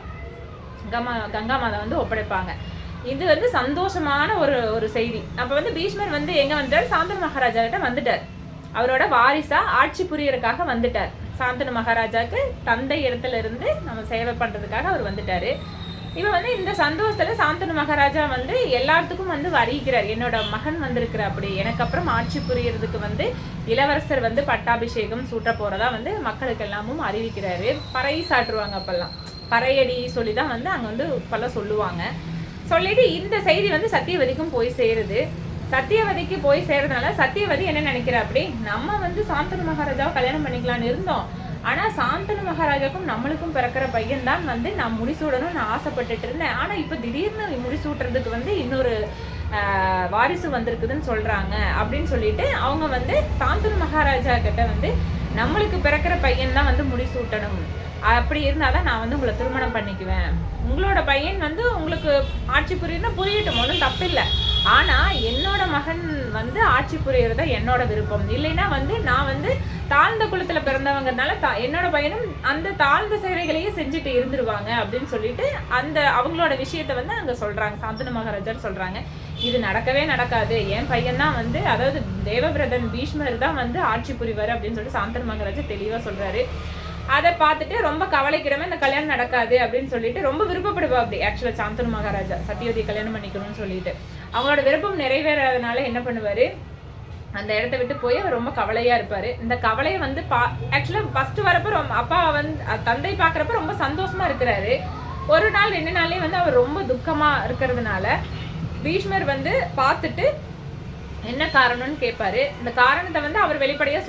வந்து ஒப்படைப்பாங்க. இது வந்து சந்தோஷமான ஒரு ஒரு செய்தி. அப்ப வந்து பீஷ்மர் வந்து எங்க வந்துட்டார், சாந்தனு மகாராஜா கிட்ட வந்துட்டார். அவரோட வாரிசா ஆட்சி புரியறதுக்காக வந்துட்டார். சாந்தனு மகாராஜாக்கு தந்தை இடத்துல இருந்து நம்ம சேவை பண்றதுக்காக அவர் வந்துட்டாரு. இவன் வந்து இந்த சந்தோஷத்துல சாந்தனு மகாராஜா வந்து எல்லாத்துக்கும் வந்து அறிவிக்கிறார், என்னோட மகன் வந்திருக்கிற, அப்படி எனக்கு அப்புறம் ஆட்சி புரியறதுக்கு வந்து இளவரசர் வந்து பட்டாபிஷேகம் சூட்ட போறதா வந்து மக்களுக்கு எல்லாமும் அறிவிக்கிறாரு. பறை சாட்டுருவாங்க, அப்பெல்லாம் பறையடி சொல்லிதான் வந்து அங்க வந்து இப்பெல்லாம் சொல்லுவாங்க. சொல்லிட்டு இந்த செய்தி வந்து சத்தியவதிக்கும் போய் சேருது. சத்தியவதிக்கு போய் சேர்றதுனால சத்தியவதி என்ன நினைக்கிறா, அப்படி நம்ம வந்து சாந்தனு மகாராஜாவை கல்யாணம் பண்ணிக்கலான்னு இருந்தோம், ஆனா சாந்தனு மகாராஜாக்கும் நம்மளுக்கும் பிறக்கிற பையன் தான் வந்து நான் முடிசூடணும்னு நான் ஆசைப்பட்டுட்டு இருந்தேன். ஆனா இப்ப திடீர்னு முடிசூட்டுறதுக்கு வந்து இன்னொரு வாரிசு வந்திருக்குதுன்னு சொல்றாங்க அப்படின்னு சொல்லிட்டு அவங்க வந்து சாந்தனு மகாராஜா கிட்ட வந்து நம்மளுக்கு பிறக்கிற பையன் தான் வந்து முடிசூட்டணும், அப்படி இருந்தாதான் நான் வந்து உங்களை திருமணம் பண்ணிக்குவேன், உங்களோட பையன் வந்து உங்களுக்கு ஆட்சி புரியணும், புரியட்டும், ஒன்றும் தப்பு இல்லை, ஆனா என்னோட மகன் வந்து ஆட்சி புரியறத என்னோட விருப்பம், இல்லைன்னா வந்து நான் வந்து தாழ்ந்த குலத்துல பிறந்தவங்கனால என்னோட பையனும் அந்த தாழ்ந்த சேவைகளையே செஞ்சுட்டு இருந்துருவாங்க அப்படின்னு சொல்லிட்டு அந்த அவங்களோட விஷயத்த வந்து அங்க சொல்றாங்க. சாந்தனு மகாராஜர் சொல்றாங்க, இது நடக்கவே நடக்காது, என் பையன் தான் வந்து, அதாவது தேவபிரதன் பீஷ்மர் தான் வந்து ஆட்சி புரிவாரு அப்படின்னு சொல்லிட்டு சாந்தனு மகாராஜர் தெளிவா சொல்றாரு. அதை பார்த்துட்டு ரொம்ப கவலைக்கிடமே இந்த கல்யாணம் நடக்காது அப்படின்னு சொல்லிட்டு ரொம்ப விருப்பப்படுவா அப்படி. ஆக்சுவலா சாந்தனு மகாராஜா சத்தியவதி கல்யாணம் பண்ணிக்கணும்னு சொல்லிட்டு அவங்களோட விருப்பம் நிறைவேறாதனால என்ன பண்ணுவாரு, அந்த இடத்த விட்டு போய் அவர் ரொம்ப கவலையா இருப்பாரு. இந்த கவலையை வந்து ஆக்சுவலா ஃபர்ஸ்ட் வரப்ப ரொம்ப அப்பா வந்து தந்தை பாக்குறப்ப ரொம்ப சந்தோஷமா இருக்கிறாரு. ஒரு நாள் 2 நாள்லயே வந்து அவர் ரொம்ப துக்கமா இருக்கிறதுனால பீஷ்மர் வந்து பார்த்துட்டு என்ன காரணம்னு கேட்பாரு. இந்த காரணத்தை வந்து அவர் வெளிப்படையா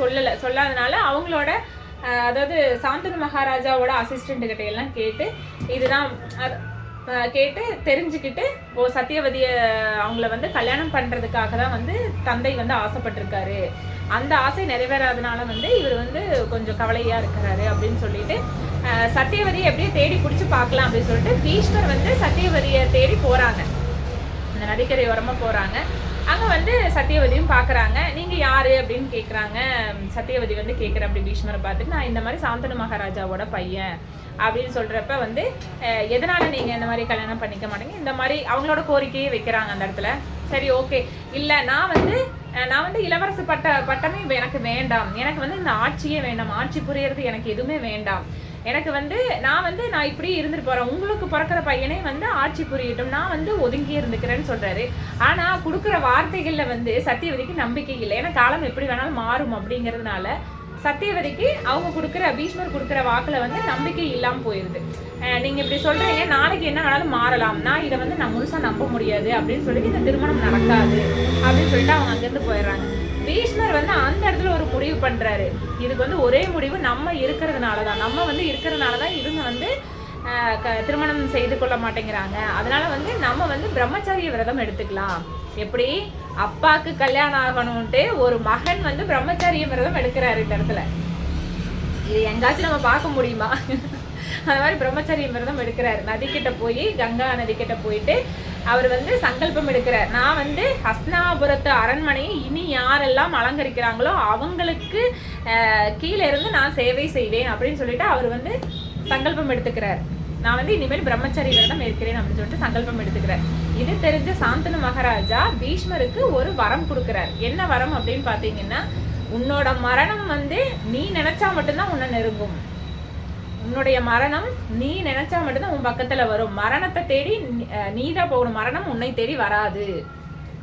சொல்லாதனால அவங்களோட அதாவது சாந்தனு மகாராஜாவோட அசிஸ்டன்ட் கிட்ட எல்லாம் கேட்டு இதுதான் கேட்டு தெரிஞ்சுக்கிட்டு சத்தியவதிய அவங்கள வந்து கல்யாணம் பண்றதுக்காக தான் வந்து தந்தை வந்து ஆசைப்பட்டிருக்காரு, அந்த ஆசை நிறைவேறாதனால வந்து இவர் வந்து கொஞ்சம் கவலையா இருக்கிறாரு அப்படின்னு சொல்லிட்டு சத்தியவதியை எப்படியே தேடி பிடிச்சி பார்க்கலாம் அப்படின்னு சொல்லிட்டு பீஷ்மர் வந்து சத்தியவதியை தேடி போறாங்க. அந்த நதிக்கரை ஓரமா போறாங்க. அங்க வந்து சத்தியவதியும் பாக்குறாங்க. நீங்க யாரு அப்படின்னு கேக்குறாங்க. சத்தியவதி வந்து கேட்குற அப்படி பீஷ்மரை பார்த்துட்டு, நான் இந்த மாதிரி சாந்தனு மகாராஜாவோட பையன் அப்படின்னு சொல்றப்ப வந்து எதனால நீங்க இந்த மாதிரி கல்யாணம் பண்ணிக்க மாட்டீங்க, இந்த மாதிரி அவங்களோட கோரிக்கையே வைக்கிறாங்க அந்த இடத்துல. சரி, ஓகே, இல்ல நான் வந்து இளவரசு பட்டமே எனக்கு வேண்டாம், எனக்கு வந்து இந்த ஆட்சியே வேண்டாம், ஆட்சி புரியறது எனக்கு எதுவுமே வேண்டாம், எனக்கு வந்து நான் இப்படி இருந்துட்டு போறேன், உங்களுக்கு பிறக்கிற பையனே வந்து ஆட்சி புரியட்டும், நான் வந்து ஒதுங்கி இருந்துக்கிறேன்னு சொல்றாரு. ஆனா கொடுக்குற வார்த்தைகள்ல வந்து சத்தியவதிக்கு நம்பிக்கை இல்லை, ஏன்னா காலம் எப்படி வேணாலும் மாறும் அப்படிங்கிறதுனால சத்தியவதிக்கு அவங்க கொடுக்குற பீஷ்மர் கொடுக்குற வாக்குல வந்து நம்பிக்கை இல்லாம போயிருது. நீங்க இப்படி சொல்றீங்க, நாளைக்கு என்ன வேணாலும் மாறலாம், நான் இதை வந்து நான் முழுசா நம்ப முடியாது அப்படின்னு சொல்லிட்டு இந்த திருமணம் நடக்காது அப்படின்னு சொல்லிட்டு அவங்க அங்கிருந்து போயிடுறாங்க. பீஷ்மர் வந்து அந்த இடத்துல ஒரு முடிவு பண்றாரு. இதுக்கு வந்து ஒரே முடிவு, நம்ம இருக்கிறதுனாலதான் இவங்க வந்து திருமணம் செய்து கொள்ள மாட்டேங்கிறாங்க, அதனால வந்து நம்ம வந்து பிரம்மச்சரிய விரதம் எடுத்துக்கலாம். எப்படி அப்பாக்கு கல்யாணம் ஆகணும்ட்டு ஒரு மகன் வந்து பிரம்மச்சரிய விரதம் எடுக்கிறாரு இந்த இடத்துல, இது எங்காச்சும் நம்ம பார்க்க முடியுமா? அது மாதிரி பிரம்மச்சரிய விரதம் எடுக்கிறாரு. நதிக்கிட்ட போய் கங்கா நதிக்கிட்ட போயிட்டு அவர் வந்து சங்கல்பம் எடுக்கிறார், நான் வந்து ஹஸ்தினாபுரத்து அரண்மனையை இனி யாரெல்லாம் அலங்கரிக்கிறாங்களோ அவங்களுக்கு கீழே இருந்து நான் சேவை செய்வேன் அப்படின்னு சொல்லிட்டு அவர் வந்து சங்கல்பம் எடுத்துக்கிறார். நான் வந்து இனிமேல் பிரம்மச்சரிய விரதம் இருக்கிறேன் அப்படின்னு சொல்லிட்டு சங்கல்பம் எடுத்துக்கிறார். இது தெரிஞ்ச சாந்தனு மகாராஜா பீஷ்மருக்கு ஒரு வரம் கொடுக்கிறார். என்ன வரம் அப்படின்னு பாத்தீங்கன்னா, உன்னோட மரணம் வந்து நீ நினைச்சா மட்டும்தான் உன்னை நெருங்கும், உன்னுடைய மரணம் நீ நினைச்சா மட்டும்தான் உன் பக்கத்துல வரும், மரணத்தை தேடி நீதான் போகணும், மரணம் உன்னை தேடி வராது.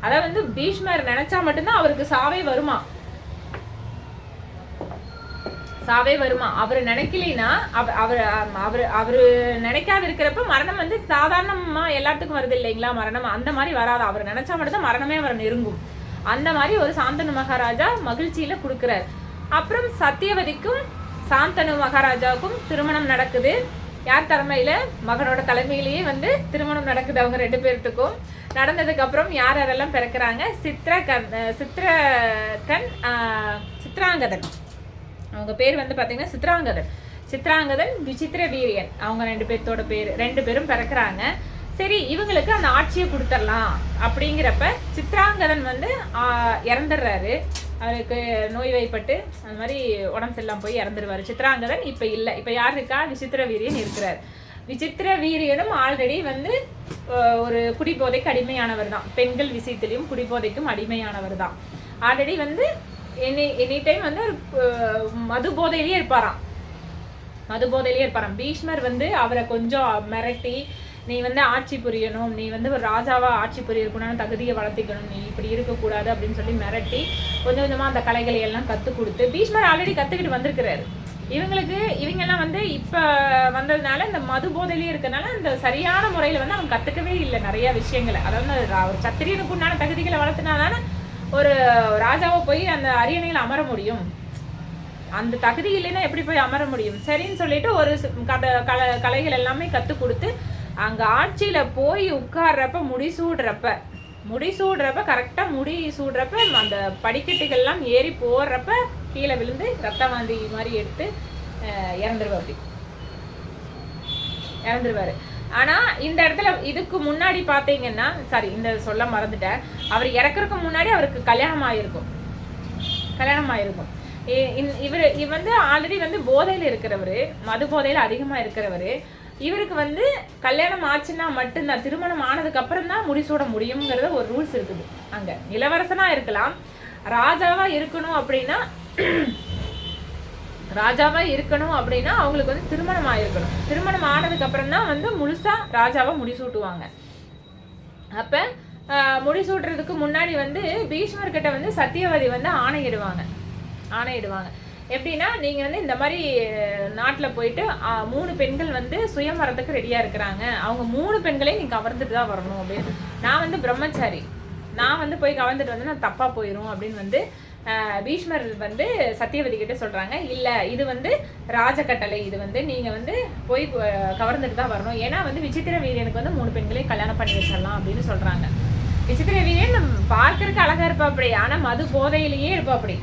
அதாவது வந்து பீஷ்மர் நினைச்சா மட்டும்தான் அவருக்கு சாவே வருமா, அவர் நினைக்கலைன்னா அவரு நினைக்காது இருக்கிறப்ப மரணம் வந்து சாதாரணமா எல்லாத்துக்கும் வருது இல்லைங்களா, மரணம் அந்த மாதிரி வராது, அவர் நினைச்சா மட்டும்தான் மரணமே அவர் நெருங்கும். அந்த மாதிரி ஒரு சாந்தனு மகாராஜா மகிழ்ச்சியில கொடுக்கிறார். அப்புறம் சத்தியவதிக்கும் சாந்தனு மகாராஜாவுக்கும் திருமணம் நடக்குது. யார் தலைமையில? மகனோட தலைமையிலேயே வந்து திருமணம் நடக்குது அவங்க 2 பேர்த்துக்கும். நடந்ததுக்கு அப்புறம் யாரெல்லாம் பிறக்கிறாங்க? சித்ராங்கதன், அவங்க பேர் வந்து பாத்தீங்கன்னா சித்ராங்கதன் விசித்திர வீரியன், அவங்க 2 பேர்த்தோட பேர், 2 பேரும் பிறக்கிறாங்க. சரி, இவங்களுக்கு அந்த ஆட்சியை கொடுத்துடலாம் அப்படிங்கிறப்ப சித்ராங்கதன் வந்து இறந்துடுறாரு. அவருக்கு நோய் வாய்ப்பட்டு அந்த மாதிரி உடம்பு சரியில்லாம போய் இறந்துருவாரு சித்ராங்கதன். இப்ப யார் இருக்கா? விசித்திர வீரியன் இருக்கிறார். விசித்திர வீரியனும் ஆல்ரெடி வந்து ஒரு குடிபோதைக்கு அடிமையானவர் தான். பெண்கள் விஷயத்திலையும் குடிபோதைக்கும் அடிமையானவர் தான். ஆல்ரெடி வந்து எனி டைம் வந்து ஒரு மது போதையிலேயே இருப்பாராம். பீஷ்மர் வந்து அவரை கொஞ்சம் மிரட்டி, நீ வந்து ஆட்சி புரியணும், நீ வந்து ஒரு ராஜாவா ஆட்சி புரியணும்னு தகுதியை வளர்த்திக்கணும், நீ இப்படி இருக்கக்கூடாது அப்படின்னு சொல்லி மிரட்டி கொஞ்சம் கொஞ்சமாக அந்த கலைகளை எல்லாம் கற்றுக் கொடுத்து, பீஷ்மர் ஆல்ரெடி கற்றுக்கிட்டு வந்திருக்கிறாரு. இவங்கெல்லாம் வந்து இப்போ வந்ததுனால இந்த மது போதையிலேயே இருக்கனால இந்த சரியான முறையில் வந்து அவங்க கற்றுக்கவே இல்லை நிறையா விஷயங்களை. அதாவது ஒரு சத்திரியனுக்கு உண்டான தகுதிகளை வளர்த்துனாதானே ஒரு ராஜாவை போய் அந்த அரியணையில் அமர முடியும். அந்த தகுதி இல்லைன்னா எப்படி போய் அமர முடியும்? சரின்னு சொல்லிட்டு ஒரு கலைகள் எல்லாமே கற்றுக் கொடுத்து அங்கே ஆட்சியில் போய் உட்கார்றப்ப முடிசூடுறப்ப கரெக்டாக முடிசூடுறப்ப அந்த படிக்கட்டுகள்லாம் ஏறி போடுறப்ப கீழே விழுந்து ரத்த வாந்தி மாதிரி எடுத்து இறந்துருவாரு. ஆனால் இந்த இடத்துல இதுக்கு முன்னாடி பார்த்தீங்கன்னா, இந்த சொல்ல மறந்துட்டேன், அவர் இறக்குறதுக்கு முன்னாடி அவருக்கு கல்யாணம் ஆகிருக்கும். இவர் வந்து ஆல்ரெடி வந்து போதையில் இருக்கிறவர், மது போதையில் அதிகமாக இருக்கிறவர். இவருக்கு வந்து கல்யாணம் ஆச்சுன்னா மட்டும்தான், திருமணம் ஆனதுக்கு அப்புறம் தான் முடிசூட முடியுங்கிறத ஒரு ரூல்ஸ் இருக்குது. அங்கே இளவரசனா இருக்கலாம், ராஜாவா இருக்கணும் அப்படின்னா அவங்களுக்கு வந்து திருமணம் ஆயிருக்கணும். திருமணம் ஆனதுக்கு அப்புறம் தான் வந்து முழுசா ராஜாவா முடிசூட்டுவாங்க. அப்ப முடிசூட்டுறதுக்கு முன்னாடி வந்து பீஷ்மர்கிட்ட வந்து சத்தியவதி வந்து ஆணையிடுவாங்க. எப்படின்னா, நீங்க வந்து இந்த மாதிரி நாட்டில் போயிட்டு 3 பெண்கள் வந்து சுயமரத்துக்கு ரெடியா இருக்கிறாங்க, அவங்க 3 பெண்களையும் நீங்க கவர்ந்துட்டு தான் வரணும் அப்படின்னு. நான் வந்து பிரம்மச்சாரி, நான் வந்து போய் கவர்ந்துட்டு வந்து நான் தப்பா போயிடும் அப்படின்னு வந்து பீஷ்மர் வந்து சத்தியவதி கிட்ட சொல்றாங்க. இல்ல, இது வந்து ராஜகட்டளை, இது வந்து நீங்க வந்து போய் கவர்ந்துட்டு தான் வரணும். ஏன்னா வந்து விசித்திர வீரியனுக்கு வந்து 3 பெண்களையும் கல்யாணம் பண்ணி வச்சிடலாம் அப்படின்னு சொல்றாங்க. விசித்திர வீரியன் பார்க்கறதுக்கு அழகா இருப்பா அப்படி, ஆனா மது போதையிலேயே இருப்பா அப்படி,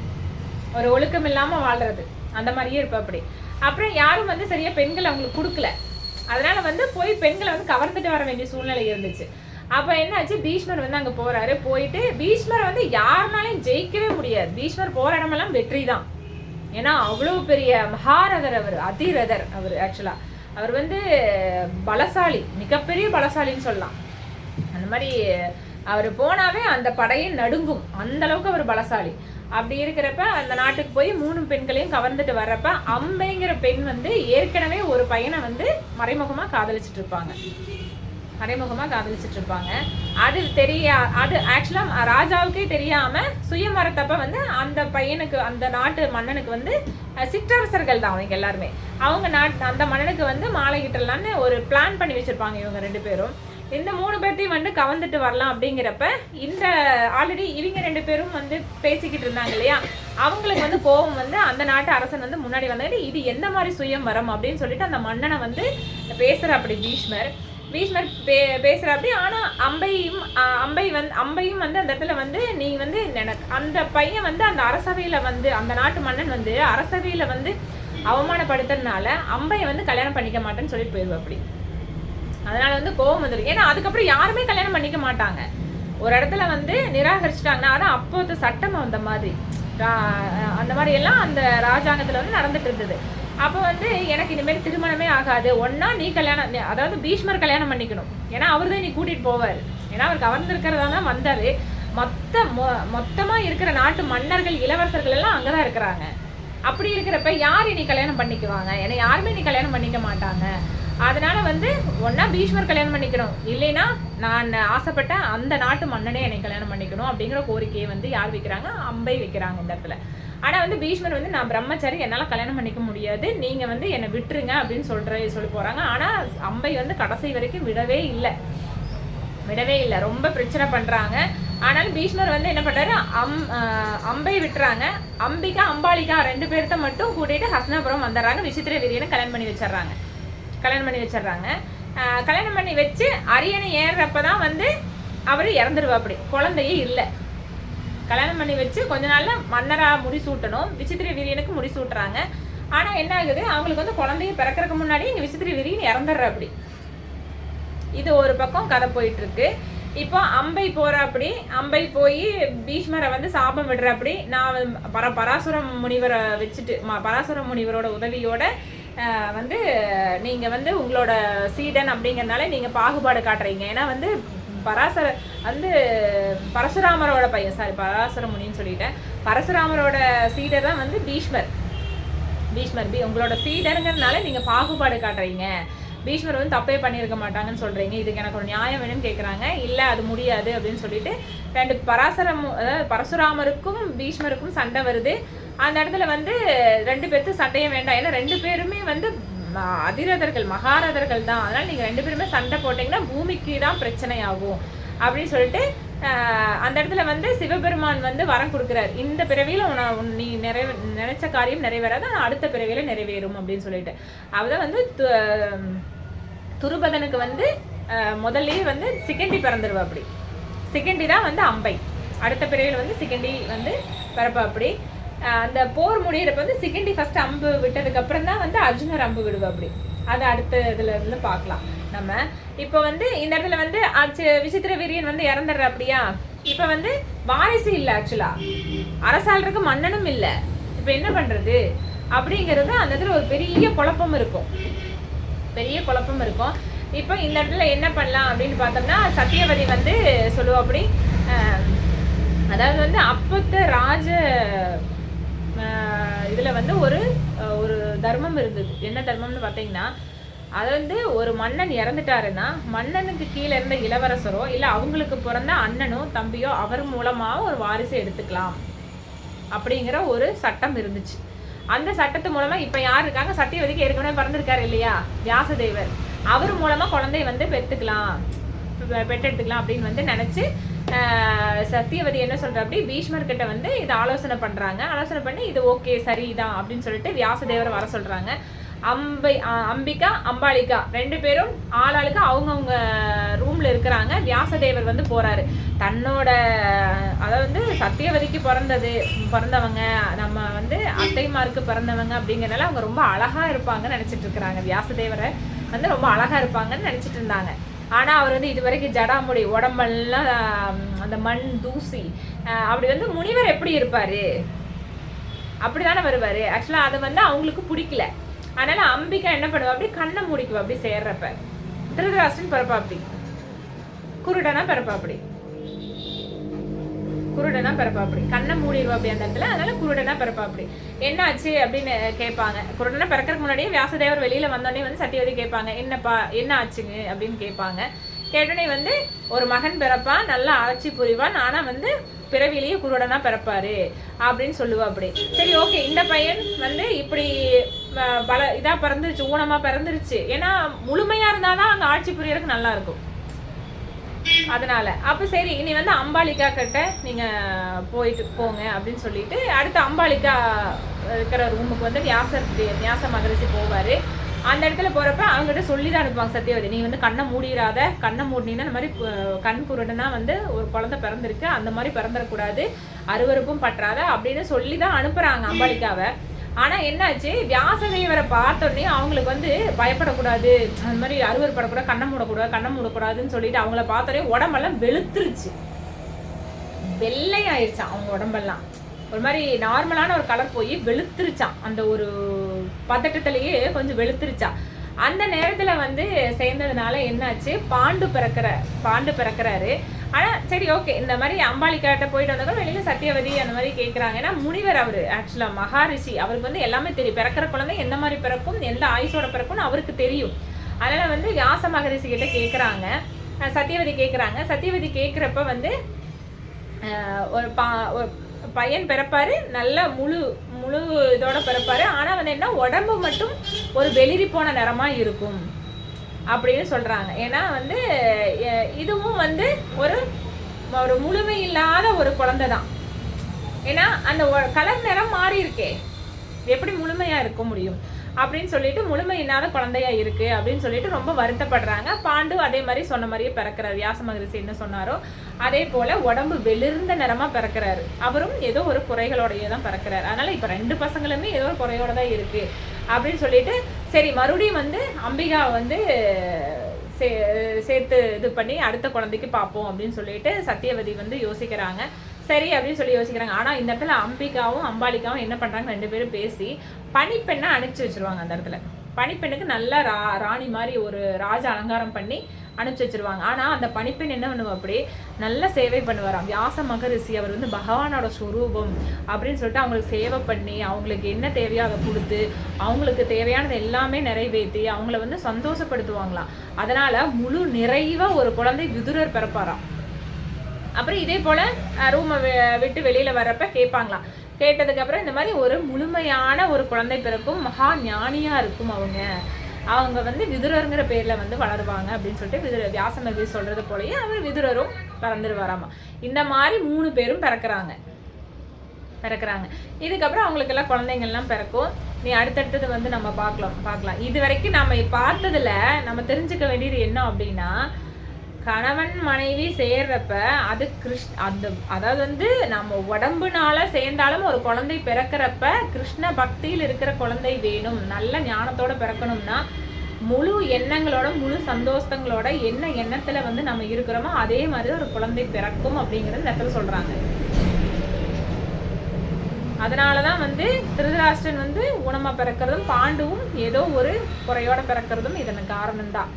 ஒரு ஒழுக்கம் இல்லாம வாழ்றது அந்த மாதிரியே இருப்பா அப்படி. அப்புறம் யாரும் வந்து சரியா பெண்கள் அவங்களுக்கு கொடுக்கல, அதனால வந்து போய் பெண்களை வந்து கவர்ந்துட்டு வர வேண்டிய சூழ்நிலை இருந்துச்சு. அப்ப என்னாச்சு, பீஷ்மர் வந்து அங்க போறாரு. போயிட்டு பீஷ்மர் வந்து யாருனாலையும் ஜெயிக்கவே முடியாது. பீஷ்மர் போற இடமெல்லாம் வெற்றி தான். ஏன்னா அவ்வளவு பெரிய மகாரதர், அவர் அதிரதர். அவர் ஆக்சுவலா அவர் வந்து பலசாலி, மிகப்பெரிய பலசாலின்னு சொல்லலாம். அந்த மாதிரி அவர் போனாவே அந்த படையை நடுங்கும், அந்த அளவுக்கு அவர் பலசாலி. அப்படி இருக்கிறப்ப அந்த நாட்டுக்கு போய் 3 பெண்களையும் கவர்ந்துட்டு வர்றப்ப அம்பைங்கிற பெண் வந்து ஏற்கனவே ஒரு பையனை வந்து மறைமுகமா காதலிச்சுட்டு இருப்பாங்க. அது ஆக்சுவலா ராஜாவுக்கே தெரியாம சுயமரத்தப்ப வந்து அந்த பையனுக்கு, அந்த நாட்டு மன்னனுக்கு வந்து சிற்றரசர்கள் தான் அவங்க எல்லாருமே, அவங்க அந்த மன்னனுக்கு வந்து மாலையிட்டலான்னு ஒரு பிளான் பண்ணி வச்சிருப்பாங்க இவங்க 2 பேரும். இந்த 3 பேர்த்தையும் வந்து கவர்ந்துட்டு வரலாம் அப்படிங்கிறப்ப இந்த ஆல்ரெடி இவங்க 2 பேரும் வந்து பேசிக்கிட்டு இருந்தாங்க இல்லையா, அவங்களுக்கு வந்து கோபம் வந்து அந்த நாட்டு அரசன் வந்து முன்னாடி வந்தாங்க, இது எந்த மாதிரி சுயம்வரம் அப்படின்னு சொல்லிட்டு அந்த மன்னனை வந்து பேசுற அப்படி பீஷ்மர் பேசுற அப்படி. ஆனா அம்பையும் வந்து அந்த இடத்துல வந்து நீ வந்து அந்த பையன் வந்து அந்த அரசவையில வந்து அந்த நாட்டு மன்னன் வந்து அரசவையில வந்து அவமானப்படுத்துறதுனால அம்பையை வந்து கல்யாணம் பண்ணிக்க மாட்டேன்னு சொல்லிட்டு போயிடுவா அப்படி. அதனால வந்து கோபம் வந்துடும். ஏன்னா அதுக்கப்புறம் யாருமே கல்யாணம் பண்ணிக்க மாட்டாங்க. ஒரு இடத்துல வந்து நிராகரிச்சுட்டாங்கன்னா, அதான் அப்போது சட்டம் அந்த மாதிரி எல்லாம் அந்த ராஜாங்கத்துல வந்து நடந்துட்டு இருந்தது. அப்போ வந்து எனக்கு இனிமேல் திருமணமே ஆகாது, ஒன்னா நீ கல்யாணம், அதாவது பீஷ்மர் கல்யாணம் பண்ணிக்கணும், ஏன்னா அவர் தான் நீ கூட்டிட்டு போவார், ஏன்னா அவர் கவர்ந்திருக்கிறதா தான் வந்தாரு. மொத்தமா இருக்கிற நாட்டு மன்னர்கள் இளவரசர்கள் எல்லாம் அங்கதான் இருக்கிறாங்க. அப்படி இருக்கிறப்ப யார் நீ கல்யாணம் பண்ணிக்குவாங்க? ஏன்னா யாருமே நீ கல்யாணம் பண்ணிக்க மாட்டாங்க. அதனால வந்து ஒன்னா பீஷ்மர் கல்யாணம் பண்ணிக்கணும், இல்லைன்னா நான் ஆசைப்பட்ட அந்த நாட்டு மன்னனே என்னை கல்யாணம் பண்ணிக்கணும் அப்படிங்கிற கோரிக்கையை வந்து யார் வைக்கிறாங்க? அம்பை வைக்கிறாங்க இந்த இடத்துல. ஆனா வந்து பீஷ்மர் வந்து நான் பிரம்மச்சாரி, என்னால கல்யாணம் பண்ணிக்க முடியாது, நீங்க வந்து என்னை விட்டுருங்க அப்படின்னு சொல்லி போறாங்க. ஆனா அம்பை வந்து கடைசி வரைக்கும் விடவே இல்லை, ரொம்ப பிரச்சனை பண்றாங்க. ஆனாலும் பீஷ்மர் வந்து என்ன பண்றாரு, அம்பை விட்டுறாங்க. அம்பிகா அம்பாலிகா 2 பேர்த்த மட்டும் கூட்டிட்டு ஹஸ்னாபுரம் வந்துடுறாங்க. விசித்திர வீரியனை கல்யாணம் பண்ணி வச்சிடறாங்க. கல்யாணம் பண்ணி வச்சு அரியணை ஏறுறப்பதான் வந்து அவரு இறந்துருவா அப்படி, குழந்தையே இல்லை. கல்யாணம் பண்ணி வச்சு கொஞ்ச நாள்ல மன்னரா முடிசூட்டணும், விசித்திர வீரியனுக்கு முடிசூட்டுறாங்க. ஆனா என்ன ஆகுது, அவங்களுக்கு வந்து குழந்தைய பிறக்கிறதுக்கு முன்னாடி இங்க விசித்திர வீரியன் இறந்துடுற அப்படி. இது ஒரு பக்கம் கதை போயிட்டு இருக்கு. இப்போ அம்பை போற அப்படி, அம்பை போய் பீஷ்மரை வந்து சாபம் விடுற அப்படி. நான் பராசுர முனிவரை வச்சுட்டு, பராசுர முனிவரோட உதவியோட வந்து நீங்கள் வந்து உங்களோட சீடன் அப்படிங்கிறதுனால நீங்கள் பாகுபாடு காட்டுறீங்க. ஏன்னா வந்து வந்து பரசுராமரோட பையன், சாரி பராசர முனின்னு சொல்லிட்டேன், பரசுராமரோட சீடர் தான் வந்து பீஷ்மர். உங்களோட சீடருங்கிறதுனால நீங்கள் பாகுபாடு காட்டுறீங்க. பீஷ்மர் வந்து தப்பே பண்ணியிருக்க மாட்டாங்கன்னு சொல்கிறீங்க, இதுக்கு எனக்கு ஒரு நியாயம் வேணும்னு கேட்குறாங்க. இல்லை அது முடியாது அப்படின்னு சொல்லிட்டு ரெண்டு அதாவது பரசுராமருக்கும் பீஷ்மருக்கும் சண்டை வருது. அந்த இடத்துல வந்து ரெண்டு பேர்த்து சண்டையும் வேண்டாம், ஏன்னா ரெண்டு பேருமே வந்து அதிரதர்கள், மகாரதர்கள் தான். அதனால் நீங்கள் ரெண்டு பேருமே சண்டை போட்டிங்கன்னா பூமிக்கு தான் பிரச்சனை ஆகும் அப்படின்னு சொல்லிட்டு அந்த இடத்துல வந்து சிவபெருமான் வந்து வரம் கொடுக்குறாரு, இந்த பிறவியில் நீ நினைச்ச காரியம் நிறைவேறாது, அடுத்த பிறவியில் நிறைவேறும் அப்படின்னு சொல்லிட்டு. அவதான் வந்து துருபதனுக்கு வந்து முதல்லயே வந்து சிகண்டி பிறந்துருவா. அப்படி சிகண்டி தான் வந்து அம்பை, அடுத்த பிறவியில் வந்து சிகண்டி வந்து பிறப்பா. அப்படி அந்த போர் முடியிறப்ப வந்து சிகண்டி ஃபர்ஸ்ட் அம்பு விட்டதுக்கு அப்புறம் தான் வந்து அர்ஜுனர் அம்பு விடுவா. அப்படி அது அடுத்த இதுல இருந்து பார்க்கலாம் நம்ம. இப்போ வந்து இந்த இடத்துல வந்து விசித்திர வீரியன் வந்து இறந்துடுற. அப்படியா இப்ப வந்து வாரிசு இல்லை, ஆக்சுவலா அரசாளருக்கு மன்னனும் இல்லை. இப்ப என்ன பண்றது அப்படிங்கிறது அந்த இடத்துல ஒரு பெரிய குழப்பம் இருக்கும். இப்போ இந்த இடத்துல என்ன பண்ணலாம் அப்படின்னு பார்த்தோம்னா, சத்தியவதி வந்து சொல்லுவா அப்படி, அதாவது வந்து அப்பத்த ராஜ இதுல வந்து ஒரு தர்மம் இருந்தது. என்ன தர்மம்னு பார்த்தீங்கன்னா, அது வந்து ஒரு மன்னன் இறந்துட்டாருன்னா மன்னனுக்கு கீழே இருந்த இளவரசரோ இல்லை அவங்களுக்கு பிறந்த அண்ணனோ தம்பியோ அவர் மூலமாக ஒரு வாரிசை எடுத்துக்கலாம் அப்படிங்கிற ஒரு சட்டம் இருந்துச்சு. அந்த சட்டத்து மூலமா இப்ப யார் இருக்காங்க, சத்தியவதிக்கு ஏற்கனவே பிறந்திருக்காரு இல்லையா வியாசதேவர், அவர் மூலமா குழந்தை வந்து பெற்றெடுத்துக்கலாம் அப்படின்னு வந்து நினைச்சு சத்தியவதி என்ன சொல்ற அப்படி பீஷ்மர் கிட்ட வந்து இதை ஆலோசனை பண்ணி இது ஓகே சரிதான் அப்படின்னு சொல்லிட்டு வியாசதேவர் வர சொல்றாங்க. அம்பிகா அம்பாலிகா ரெண்டு பேரும் ஆளாளுக்கு அவங்கவுங்க ரூம்ல இருக்கிறாங்க. வியாசதேவர் வந்து போறாரு தன்னோட, அதாவது வந்து சத்தியவதிக்கு பிறந்தவங்க நம்ம வந்து அத்தைமாருக்கு பிறந்தவங்க அப்படிங்கறனால அவங்க ரொம்ப அழகா இருப்பாங்கன்னு நினைச்சிட்டு இருக்கிறாங்க. வியாசதேவரை வந்து ரொம்ப அழகா இருப்பாங்கன்னு நினைச்சிட்டு இருந்தாங்க. ஆனா அவர் வந்து இது வரைக்கும் ஜடாமுடி, உடம்பெல்லாம் அந்த மண் தூசி, அப்படி வந்து முனிவர் எப்படி இருப்பாரு அப்படிதானே வருவாரு. ஆக்சுவலா அதை வந்து அவங்களுக்கு பிடிக்கல. அதனால அம்பிகா என்ன பண்ணுவா, அப்படி கண்ணை மூடிக்குவா. அப்படி சேர்றப்ப திருதராஷ்டிரன் பிறப்பா, அப்படி குருடனா பிறப்பா, அப்படி கண்ணை மூடிடுவா அப்படி அந்த இடத்துல. அதனால குருடனா பிறப்பா. அப்படி என்ன ஆச்சு அப்படின்னு கேட்பாங்க. குருடனா பிறக்கிறதுக்கு முன்னாடியே வியாசதேவர் வெளியில வந்தோடனே வந்து சத்தியவதி கேட்பாங்க, என்னப்பா என்ன ஆச்சுங்க அப்படின்னு கேட்பாங்க. கேட்டோடனே வந்து ஒரு மகன் பிறப்பான், நல்லா ஆட்சி புரிவான், ஆனா வந்து பிறவிலேயே குருடனா பிறப்பாரு அப்படின்னு சொல்லுவா. அப்படி சரி ஓகே, இந்த பையன் வந்து இப்படி இதா பிறந்துருச்சு, ஊனமா பிறந்துருச்சு, ஏன்னா முழுமையா இருந்தாதான் அங்க ஆட்சி புரியறதுக்கு நல்லா இருக்கும். அதனால அப்ப சரி இனி வந்து அம்பாலிகா கிட்ட நீங்க போங்க அப்படின்னு சொல்லிட்டு அடுத்து அம்பாலிகா இருக்கிற ரூமுக்கு வந்து வியாச மகரிஷி போவாரு. அந்த இடத்துல போறப்ப அவங்ககிட்ட சொல்லிதான் அனுப்புவாங்க சத்தியவதி, நீ வந்து கண்ணை மூடிடாத, கண்ணை மூடினா இந்த மாதிரி கண் குருடனா வந்து ஒரு குழந்தை பிறந்திருக்கு, அந்த மாதிரி பிறந்துடக்கூடாது, அருவருப்பும் பற்றாத அப்படின்னு சொல்லிதான் அனுப்புறாங்க அம்பாலிகாவை. ஆனா என்னாச்சு, வியாசதேவரை பார்த்தோன்னே அவங்களுக்கு வந்து பயப்படக்கூடாது, அந்த மாதிரி அருவருப்படக்கூடாது, கண்ணை மூடக்கூடாதுன்னு சொல்லிட்டு அவங்கள பார்த்தோன்னே உடம்பெல்லாம் வெளுத்துருச்சு, வெள்ளை ஆயிடுச்சான். அவங்க உடம்பெல்லாம் ஒரு மாதிரி நார்மலான ஒரு கலர் போய் வெளுத்துருச்சான். அந்த ஒரு பதட்டத்திலேயே கொஞ்சம் வெளுத்துருச்சான். அந்த நேரத்துல வந்து சேர்ந்ததுனால என்னாச்சு, பாண்டு பிறக்கிறாரு. ஆனா சரி ஓகே, இந்த மாதிரி அம்பாலிகாட்ட போயிட்டு வந்தவங்க வெளியில சத்தியவதி அந்த மாதிரி கேட்கறாங்க. ஏன்னா முனிவர் அவரு, ஆக்சுவலா மகாரிஷி, அவருக்கு வந்து எல்லாமே தெரியும், பிறக்கிற குழந்தை எந்த மாதிரி பிறக்கும், எந்த ஆயுசோட பிறக்கும்னு அவருக்கு தெரியும். அதனால வந்து வியாச மகரிஷி கிட்ட கேட்கறாங்க, சத்தியவதி கேட்கறாங்க. சத்தியவதி கேட்கிறப்ப வந்து ஒரு பையன் பிறப்பாரு, நல்ல முழு இதோட பிறப்பாரு. ஆனா வந்து என்ன, உடம்பு மட்டும் ஒரு வெளிரி போன நிறமா இருக்கும் அப்படின்னு சொல்றாங்க. ஏன்னா வந்து இதுவும் வந்து ஒரு முழுமை இல்லாத ஒரு குழந்தை தான். ஏன்னா அந்த கலர் நிறம் மாறி இருக்கே, எப்படி முழுமையா இருக்க முடியும் அப்படின்னு சொல்லிட்டு முழுமை இல்லாத குழந்தையா இருக்கு அப்படின்னு சொல்லிட்டு ரொம்ப வருத்தப்படுறாங்க. பாண்டு அதே மாதிரி சொன்ன மாதிரியே பிறக்கிறார். வியாச மகரிஷி என்ன சொன்னாரோ அதே போல உடம்பு வெளிர்ந்த நிறமா பிறக்கிறாரு. அவரும் ஏதோ ஒரு குறைகளோடயே தான் பிறக்கிறாரு. அதனால இப்ப ரெண்டு பசங்களுமே ஏதோ ஒரு குறையோட தான் இருக்கு அப்படின்னு சொல்லிட்டு சரி மறுபடியும் வந்து அம்பிகா வந்து சேர்த்து இது பண்ணி அடுத்த குழந்தைக்கு பார்ப்போம் அப்படின்னு சொல்லிட்டு சத்தியவதி வந்து யோசிக்கிறாங்க. சரி அப்படின்னு சொல்லி யோசிக்கிறாங்க. ஆனா இந்த இடத்துல அம்பிகாவும் அம்பாலிகாவும் என்ன பண்றாங்க, ரெண்டு பேரும் பேசி பனிப்பெண்ணை அனுப்பிச்சு வச்சிருவாங்க அந்த இடத்துல. பணிப்பெண்ணுக்கு நல்ல ராணி மாதிரி ஒரு ராஜ அலங்காரம் பண்ணி அனுப்பிச்சு வச்சிருவாங்க. ஆனால் அந்த பணிப்பெண் என்ன பண்ணுவா, அப்படி நல்ல சேவை பண்ணுவாராம். வியாச மகரிஷி அவர் வந்து பகவானோட ஸ்வரூபம் அப்படின்னு சொல்லிட்டு அவங்களுக்கு சேவை பண்ணி அவங்களுக்கு என்ன தேவையோ அதை கொடுத்து அவங்களுக்கு தேவையானது எல்லாமே நிறைவேற்றி அவங்கள வந்து சந்தோஷப்படுத்துவாங்களாம். அதனால முழு நிறைவாக ஒரு குழந்தை விதுரர் பிறப்பாராம். அப்புறம் இதே போல் ரூமை விட்டு வெளியில் வர்றப்ப கேட்பாங்களாம். கேட்டதுக்கப்புறம் இந்த மாதிரி ஒரு முழுமையான ஒரு குழந்தை பிறக்கும், மகா ஞானியாக இருக்கும் அவங்க வந்து விதுரருங்கிற பேரில் வந்து வளருவாங்க அப்படின்னு சொல்லிட்டு வியாச மகரிஷி சொல்கிறது போலயே அவர் விதுரரும் பிறந்துருவாராமா. இந்த மாதிரி 3 பேரும் பிறக்கிறாங்க. இதுக்கப்புறம் அவங்களுக்கெல்லாம் குழந்தைங்கள்லாம் பிறக்கும். நீ அடுத்தடுத்தது வந்து நம்ம பார்க்கலாம். இது வரைக்கும் நம்ம பார்த்ததில் நம்ம தெரிஞ்சுக்க வேண்டியது என்ன அப்படின்னா, கணவன் மனைவி சேர்றப்ப அது அதாவது வந்து நம்ம உடம்புனால சேர்ந்தாலும் ஒரு குழந்தை பிறக்கிறப்ப கிருஷ்ண பக்தியில் இருக்கிற குழந்தை வேணும். நல்ல ஞானத்தோட பிறக்கணும்னா முழு எண்ணங்களோட முழு சந்தோஷங்களோட என்ன எண்ணத்துல வந்து நம்ம இருக்கிறோமோ அதே மாதிரி ஒரு குழந்தை பிறக்கும் அப்படிங்கிறது இந்த இடத்துல சொல்றாங்க. அதனாலதான் வந்து திருதராஷ்டிரன் வந்து ஊனமா பிறக்கிறதும் பாண்டுவும் ஏதோ ஒரு குறையோட பிறக்கிறதும் இதன் காரணம்தான்.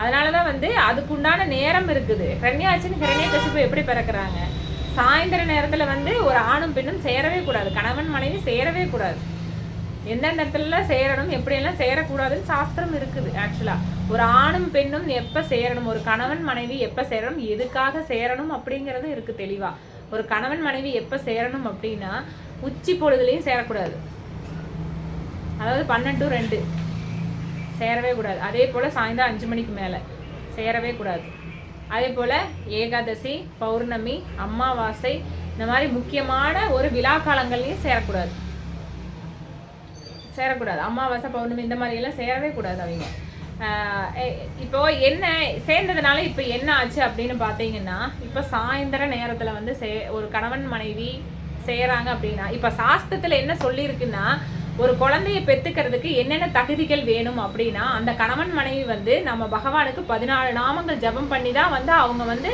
அதனாலதான் வந்து அதுக்குண்டான நேரம் இருக்குது. ஹிரண்யாட்சன் ஹிரண்யகசிபு எப்படி பிறக்கிறாங்க, சாயந்தர நேரத்துல வந்து ஒரு ஆணும் பெண்ணும் சேரவே கூடாது, கணவன் மனைவி சேரவே கூடாது. எந்தெந்த இடத்துல சேரணும் எப்படியெல்லாம் சேரக்கூடாதுன்னு சாஸ்திரம் இருக்குது. ஆக்சுவலா ஒரு ஆணும் பெண்ணும் எப்ப சேரணும், ஒரு கணவன் மனைவி எப்ப சேரணும், எதுக்காக சேரணும் அப்படிங்கிறது இருக்கு தெளிவா. ஒரு கணவன் மனைவி எப்ப சேரணும் அப்படின்னா உச்சி பொழுதுலையும் சேரக்கூடாது, அதாவது 12 to 2 சேரவே கூடாது. அதே போல் சாயந்தரம் 5 மணிக்கு மேலே சேரவே கூடாது. அதே போல் ஏகாதசி, பௌர்ணமி, அமாவாசை இந்த மாதிரி முக்கியமான ஒரு விழா காலங்கள்லையும் சேரக்கூடாது. அமாவாசை, பௌர்ணமி இந்த மாதிரியெல்லாம் சேரவே கூடாது அவங்க. இப்போ என்ன சேர்ந்ததுனால இப்போ என்ன ஆச்சு அப்படின்னு பார்த்தீங்கன்னா, இப்போ சாயந்தர நேரத்தில் வந்து ஒரு கணவன் மனைவி செய்கிறாங்க அப்படின்னா, இப்போ சாஸ்திரத்தில் என்ன சொல்லியிருக்குன்னா, ஒரு குழந்தைய பெற்றுக்கிறதுக்கு என்னென்ன தகுதிகள் வேணும் அப்படின்னா, அந்த கணவன் மனைவி வந்து நம்ம பகவானுக்கு 14 நாமங்கள் ஜபம் பண்ணி தான் வந்து அவங்க வந்து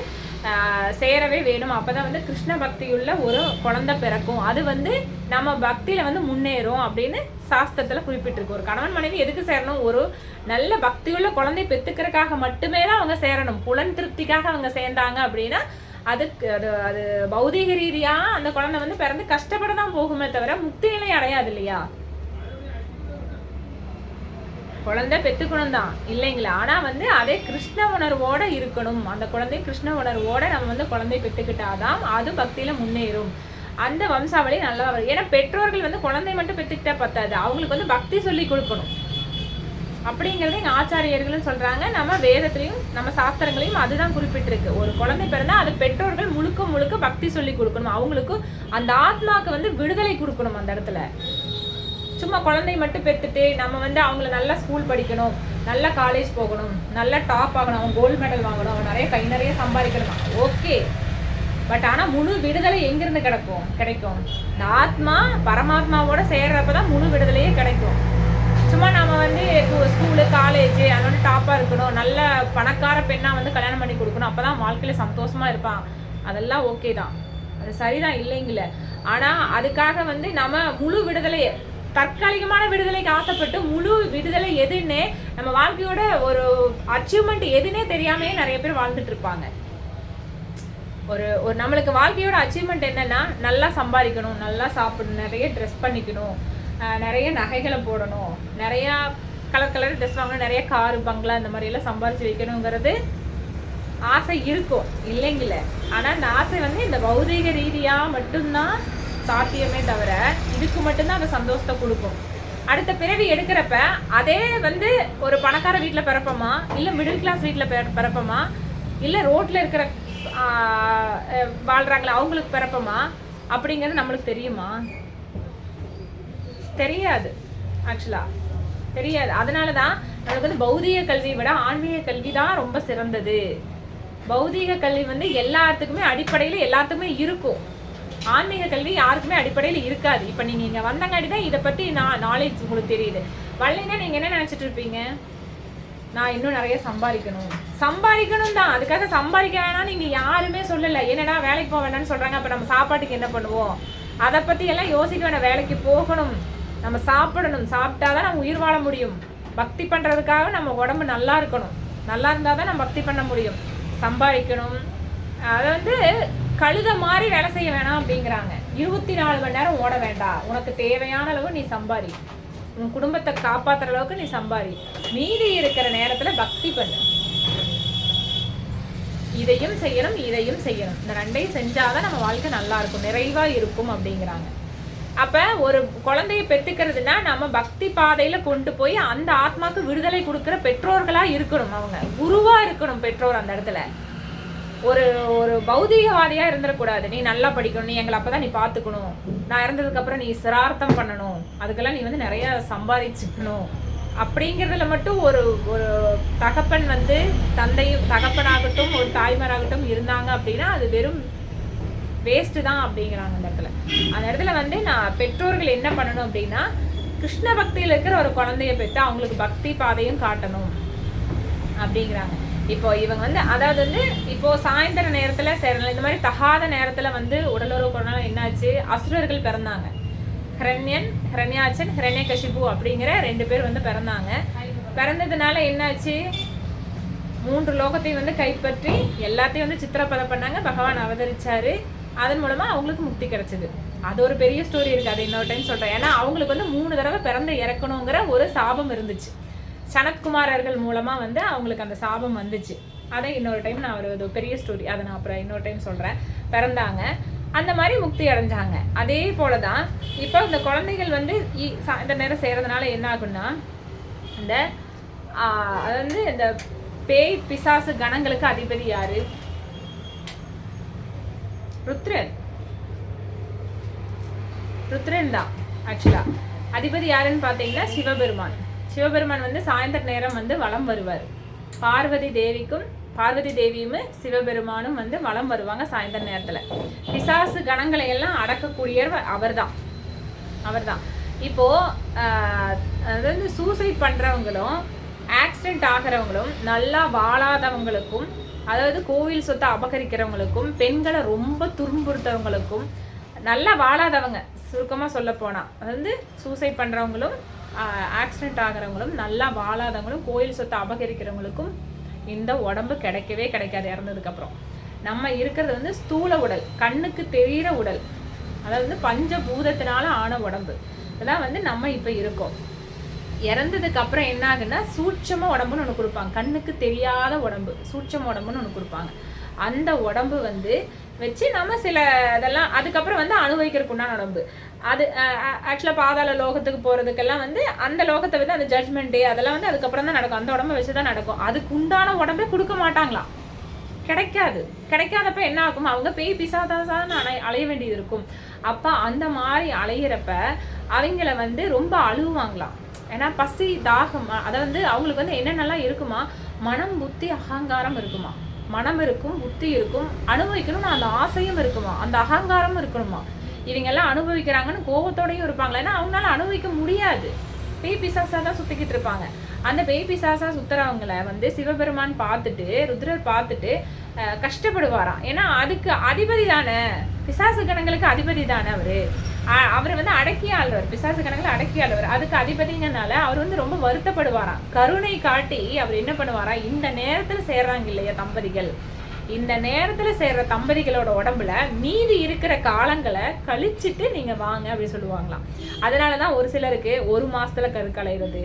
சேரவே வேணும். அப்போதான் வந்து கிருஷ்ண பக்தியுள்ள ஒரு குழந்தை பிறக்கும், அது வந்து நம்ம பக்தியில் வந்து முன்னேறும் அப்படின்னு சாஸ்திரத்தில் குறிப்பிட்டிருக்கு. ஒரு கணவன் மனைவி எதுக்கு சேரணும், ஒரு நல்ல பக்தியுள்ள குழந்தை பெற்றுக்கிறதுக்காக மட்டுமே தான் அவங்க சேரணும். புலன் திருப்திக்காக அவங்க சேர்ந்தாங்க அப்படின்னா அதுக்கு அது பௌதீக ரீதியாக அந்த குழந்தை வந்து பிறந்து கஷ்டப்பட தான் போகுமே தவிர முக்தி நிலை அடையாது இல்லையா. குழந்தை பெற்றுக்கணும் தான் இல்லைங்களா, ஆனால் வந்து அதே கிருஷ்ண உணர்வோட இருக்கணும். அந்த குழந்தை கிருஷ்ண உணர்வோட நம்ம வந்து குழந்தை பெற்றுக்கிட்டாதான் அது பக்தியில் முன்னேறும், அந்த வம்சாவளி நல்லா வரும். ஏன்னா பெற்றோர்கள் வந்து குழந்தை மட்டும் பெற்றுக்கிட்டா பத்தாது, அவங்களுக்கு வந்து பக்தி சொல்லி கொடுக்கணும் அப்படிங்கிறது எங்கள் ஆச்சாரியர்களும் சொல்கிறாங்க. நம்ம வேதத்துலையும் நம்ம சாஸ்திரங்களையும் அதுதான் குறிப்பிட்டிருக்கு. ஒரு குழந்தை பிறந்தா அது பெற்றோர்கள் முழுக்க முழுக்க பக்தி சொல்லி கொடுக்கணும், அவங்களுக்கு அந்த ஆத்மாவுக்கு வந்து விடுதலை கொடுக்கணும். அந்த இடத்துல சும்மா குழந்தை மட்டும் பெற்றுட்டு நம்ம வந்து அவங்கள நல்லா ஸ்கூல் படிக்கணும், நல்லா காலேஜ் போகணும், நல்லா டாப் ஆகணும், அவன் கோல்டு மெடல் வாங்கணும், அவன் நிறைய சம்பாதிக்கணும், ஓகே. பட் ஆனால் முழு விடுதலை எங்கிருந்து கிடைக்கும் இந்த ஆத்மா பரமாத்மாவோட சேர்றப்பதான் முழு விடுதலையே கிடைக்கும். சும்மா நம்ம வந்து ஸ்கூலு காலேஜ் அதோட டாப்பாக இருக்கணும், நல்ல பணக்கார பெண்ணாக வந்து கல்யாணம் பண்ணி கொடுக்கணும், அப்போ தான் வாழ்க்கையில் சந்தோஷமாக இருப்பான், அதெல்லாம் ஓகே தான், அது சரிதான் இல்லைங்கள. ஆனால் அதுக்காக வந்து நம்ம முழு விடுதலையை தற்காலிகமான விடுதலைக்கு ஆசைப்பட்டு முழு விடுதலை எதுன்னே நம்ம வாழ்க்கையோட ஒரு அச்சீவ்மெண்ட் எதுனே தெரியாமே நிறைய பேர் வாழ்ந்துட்டு இருப்பாங்க. ஒரு நம்மளுக்கு வாழ்க்கையோட அச்சீவ்மெண்ட் என்னன்னா நல்லா சம்பாதிக்கணும், நல்லா சாப்பிடணும், நிறைய ட்ரெஸ் பண்ணிக்கணும், நிறைய நகைகளை போடணும், நிறையா கலர் ட்ரெஸ் வாங்கணும், நிறைய காரு பங்களா இந்த மாதிரியெல்லாம் சம்பாதிச்சு வைக்கணுங்கிறது ஆசை இருக்கும் இல்லைங்கள. ஆனால் இந்த ஆசை வந்து இந்த பௌதீக ரீதியாக மட்டும்தான் சாத்தியமே தவிர இதுக்கு மட்டும்தான் அந்த சந்தோஷத்தை கொடுக்கும். அடுத்த பிறவி எடுக்கிறப்ப அதே வந்து ஒரு பணக்கார வீட்டில் பிறப்போமா, இல்லை மிடில் கிளாஸ் வீட்டில் பிறப்போமா, இல்லை ரோட்டில் இருக்கிற வாழ்கிறாங்களே அவங்களுக்கு பிறப்போமா அப்படிங்கிறது நம்மளுக்கு தெரியுமா? தெரியாது, ஆக்சுவலாக தெரியாது. அதனால தான் நம்மளுக்கு வந்து பௌதீக கல்வியை விட ஆன்மீக கல்வி தான் ரொம்ப சிறந்தது. பௌதீக கல்வி வந்து எல்லாத்துக்குமே அடிப்படையில் எல்லாத்துக்குமே இருக்கும், ஆன்மீக கல்வி யாருக்குமே அடிப்படையில் இருக்காது. இப்போ நீங்கள் இங்கே வந்தங்காட்டி தான் இதை பற்றி நாலேஜ் உங்களுக்கு தெரியுது. வரலைன்னா நீங்கள் என்ன நினச்சிட்டு இருப்பீங்க, நான் இன்னும் நிறைய சம்பாதிக்கணும் தான், அதுக்காக சம்பாதிக்க வேணாம் நீங்கள் யாருமே சொல்லலை. என்னடா வேலைக்கு போக வேண்டாம்னு சொல்கிறாங்க, அப்போ நம்ம சாப்பாட்டுக்கு என்ன பண்ணுவோம் அதை பற்றி எல்லாம் யோசிக்க வேண்டாம். வேலைக்கு போகணும், நம்ம சாப்பிடணும், சாப்பிட்டாதான் நம்ம உயிர் வாழ முடியும். பக்தி பண்ணுறதுக்காக நம்ம உடம்பு நல்லா இருக்கணும், நல்லா இருந்தால் தான் நம்ம பக்தி பண்ண முடியும். சம்பாதிக்கணும், அதை வந்து கழுத மாதிரி வேலை செய்ய வேணாம் அப்படிங்கிறாங்க. 24 மணி நேரம் ஓட வேண்டாம், உனக்கு தேவையான அளவு நீ சம்பாரி, உன் குடும்பத்தை காப்பாற்றுற அளவுக்கு நீ சம்பாரி, மீதி இருக்கிற நேரத்தில் பக்தி பண்ணு. இதையும் செய்யணும் இதையும் செய்யணும், இந்த ரெண்டையும் செஞ்சாதான் நம்ம வாழ்க்கை நல்லா இருக்கும், நிறைவா இருக்கும் அப்படிங்கிறாங்க. அப்ப ஒரு குழந்தைய பெற்றுக்கிறதுனா நம்ம பக்தி பாதையில கொண்டு போய் அந்த ஆத்மாக்கு விடுதலை கொடுக்கிற பெற்றோர்களா இருக்கணும், அவங்க குருவா இருக்கணும் பெற்றோர். அந்த இடத்துல ஒரு ஒரு பௌதிகவாதியா இருந்துடக்கூடாது. நீ நல்லா படிக்கணும், நீ எங்களை அப்பதான் நீ பாத்துக்கணும், நான் இறந்ததுக்கு அப்புறம் நீ சிரார்த்தம் பண்ணணும், அதுக்கெல்லாம் நீ வந்து நிறைய சம்பாதிச்சுக்கணும் அப்படிங்கிறதுல மட்டும் ஒரு ஒரு தகப்பன் வந்து தகப்பனாகட்டும் ஒரு தாய்மாராகட்டும் இருந்தாங்க அப்படின்னா அது வெறும் வேஸ்ட் தான் அப்படிங்கிறாங்க. அந்த இடத்துல வந்து நான் பெற்றோர்கள் என்ன பண்ணணும் அப்படின்னா, கிருஷ்ண பக்தியில் இருக்கிற ஒரு குழந்தைய பெற்று அவங்களுக்கு பக்தி பாதையும் காட்டணும் அப்படிங்கிறாங்க. இப்போ இவங்க வந்து அதாவது வந்து இப்போ சாயந்தர நேரத்துல சேரலாம், இந்த மாதிரி தகாத நேரத்துல வந்து உடலுறவு கொண்டால என்னாச்சு, அசுரர்கள் பிறந்தாங்க. ஹிரண்யன், ஹிரண்யாச்சன், ஹிரண்யகசிபு அப்படிங்கிற 2 பேர் வந்து பிறந்தாங்க. பிறந்ததுனால என்னாச்சு, 3 லோகத்தையும் வந்து கைப்பற்றி எல்லாத்தையும் வந்து சித்திரப்பதை பண்ணாங்க. பகவான் அவதரிச்சாரு, அதன் மூலமா அவங்களுக்கு முக்தி கிடைச்சது. அது ஒரு பெரிய ஸ்டோரி இருக்கு, அது இன்னொரு டைம் சொல்றேன். ஏன்னா அவங்களுக்கு வந்து 3 தடவை பிறந்து இறக்கணுங்கிற ஒரு சாபம் இருந்துச்சு. சனத்குமாரர்கள் மூலமா வந்து அவங்களுக்கு அந்த சாபம் வந்துச்சு. அதை இன்னொரு டைம் நான் ஒரு பெரிய ஸ்டோரி, அதை நான் அப்புறம் இன்னொரு டைம் சொல்றேன். பிறந்தாங்க, அந்த மாதிரி முக்தி அடைஞ்சாங்க. அதே போலதான் இப்போ இந்த குழந்தைகள் வந்து இந்த நேரம் செய்யறதுனால என்ன ஆகுன்னா, இந்த அது வந்து இந்த பேய் பிசாசு கணங்களுக்கு அதிபதி யாரு? ருத்ரன் தான் ஆக்சுவலா. அதிபதி யாருன்னு பாத்தீங்கன்னா சிவபெருமான். சிவபெருமான் வந்து சாயந்தர நேரம் வந்து வலம் வருவார். பார்வதி தேவியும் சிவபெருமானும் வந்து வலம் வருவாங்க சாயந்தர நேரத்துல. பிசாசு கணங்களை எல்லாம் அடக்கக்கூடியவர் அவர்தான். இப்போ அதாவது சூசைட் பண்றவங்களும் ஆக்சிடென்ட் ஆகிறவங்களும் நல்லா வாழாதவங்களுக்கும், அதாவது கோவில் சொத்தை அபகரிக்கிறவங்களுக்கும், பெண்களை ரொம்ப துன்புறுத்தவங்களுக்கும், நல்லா வாழாதவங்க சுருக்கமா சொல்ல போனா அதாவது சூசைட் பண்றவங்களும் ஆக்சிடென்ட் ஆகிறவங்களும் நல்லா வாழாதவங்களும் கோயில் சொத்தை அபகரிக்கிறவங்களுக்கும் இந்த உடம்பு கிடைக்கவே கிடைக்காது. இறந்ததுக்கு அப்புறம் நம்ம இருக்கிறது வந்து ஸ்தூல உடல், கண்ணுக்கு தெரிகிற உடல், அதாவது பஞ்சபூதத்தினால ஆன உடம்பு. இதெல்லாம் வந்து நம்ம இப்ப இருக்கோம். இறந்ததுக்கு அப்புறம் என்ன ஆகுன்னா சூட்சம உடம்புன்னு ஒன்று கொடுப்பாங்க, கண்ணுக்கு தெரியாத உடம்பு, சூட்சம உடம்புன்னு ஒன்று கொடுப்பாங்க. அந்த உடம்பு வந்து வச்சு நம்ம சில இதெல்லாம் அதுக்கப்புறம் வந்து அனுபவிக்கிறதுக்கு உண்டான உடம்பு. அது ஆக்சுவலாக பாதாள லோகத்துக்கு போகிறதுக்கெல்லாம் வந்து அந்த லோகத்தை வந்து அந்த ஜட்மெண்ட் டே அதெல்லாம் வந்து அதுக்கப்புறம் தான் நடக்கும், அந்த உடம்பை வச்சு தான் நடக்கும். அதுக்கு உண்டான உடம்பே கொடுக்க மாட்டாங்களாம், கிடைக்காதப்ப என்ன ஆகும், அவங்க பேய் பிசாதான் அலைய வேண்டியது இருக்கும். அப்போ அந்த மாதிரி அலையிறப்ப அவங்கள வந்து ரொம்ப அழுவாங்களாம். ஏன்னா பசி தாகம், அதை வந்து அவங்களுக்கு வந்து என்னென்னலாம் இருக்குமா, மனம் புத்தி அகங்காரம் இருக்குமா, மனம் இருக்கும், புத்தி இருக்கும், அனுபவிக்கணும்னு அந்த ஆசையும் இருக்குமா, அந்த அகங்காரமும் இருக்கணுமா. இவங்க எல்லாம் அனுபவிக்கிறாங்கன்னு கோபத்தோடையும் இருப்பாங்களா, ஏன்னா அவங்களால அனுபவிக்க முடியாது, பேய் பிசாசா தான் சுத்திக்கிட்டு இருப்பாங்க. அந்த பேய் பிசாசா சுத்துறவங்களை வந்து சிவபெருமான் பார்த்துட்டு, ருத்ரர் பார்த்துட்டு கஷ்டப்படுவாராம். ஏன்னா அதுக்கு அதிபதி தானே, பிசாசு கணங்களுக்கு அதிபதி தானே அவர் வந்து அடக்கி ஆள்வர், பிசாசு கணக்குல அடக்கி ஆள்வர், அதுக்கு அதிபதிங்கனால அவர் வந்து ரொம்ப வருத்தப்படுவாராம். கருணை காட்டி அவர் என்ன பண்ணுவாரா, இந்த நேரத்துல சேர்றாங்க இல்லையா தம்பதிகள், இந்த நேரத்துல சேர்ற தம்பதிகளோட உடம்புல மீதி இருக்கிற காலங்களை கழிச்சிட்டு நீங்க வாங்க அப்படின்னு சொல்லுவாங்களாம். அதனாலதான் ஒரு சிலருக்கு 1 மாசத்துல கருக்கலைகிறது,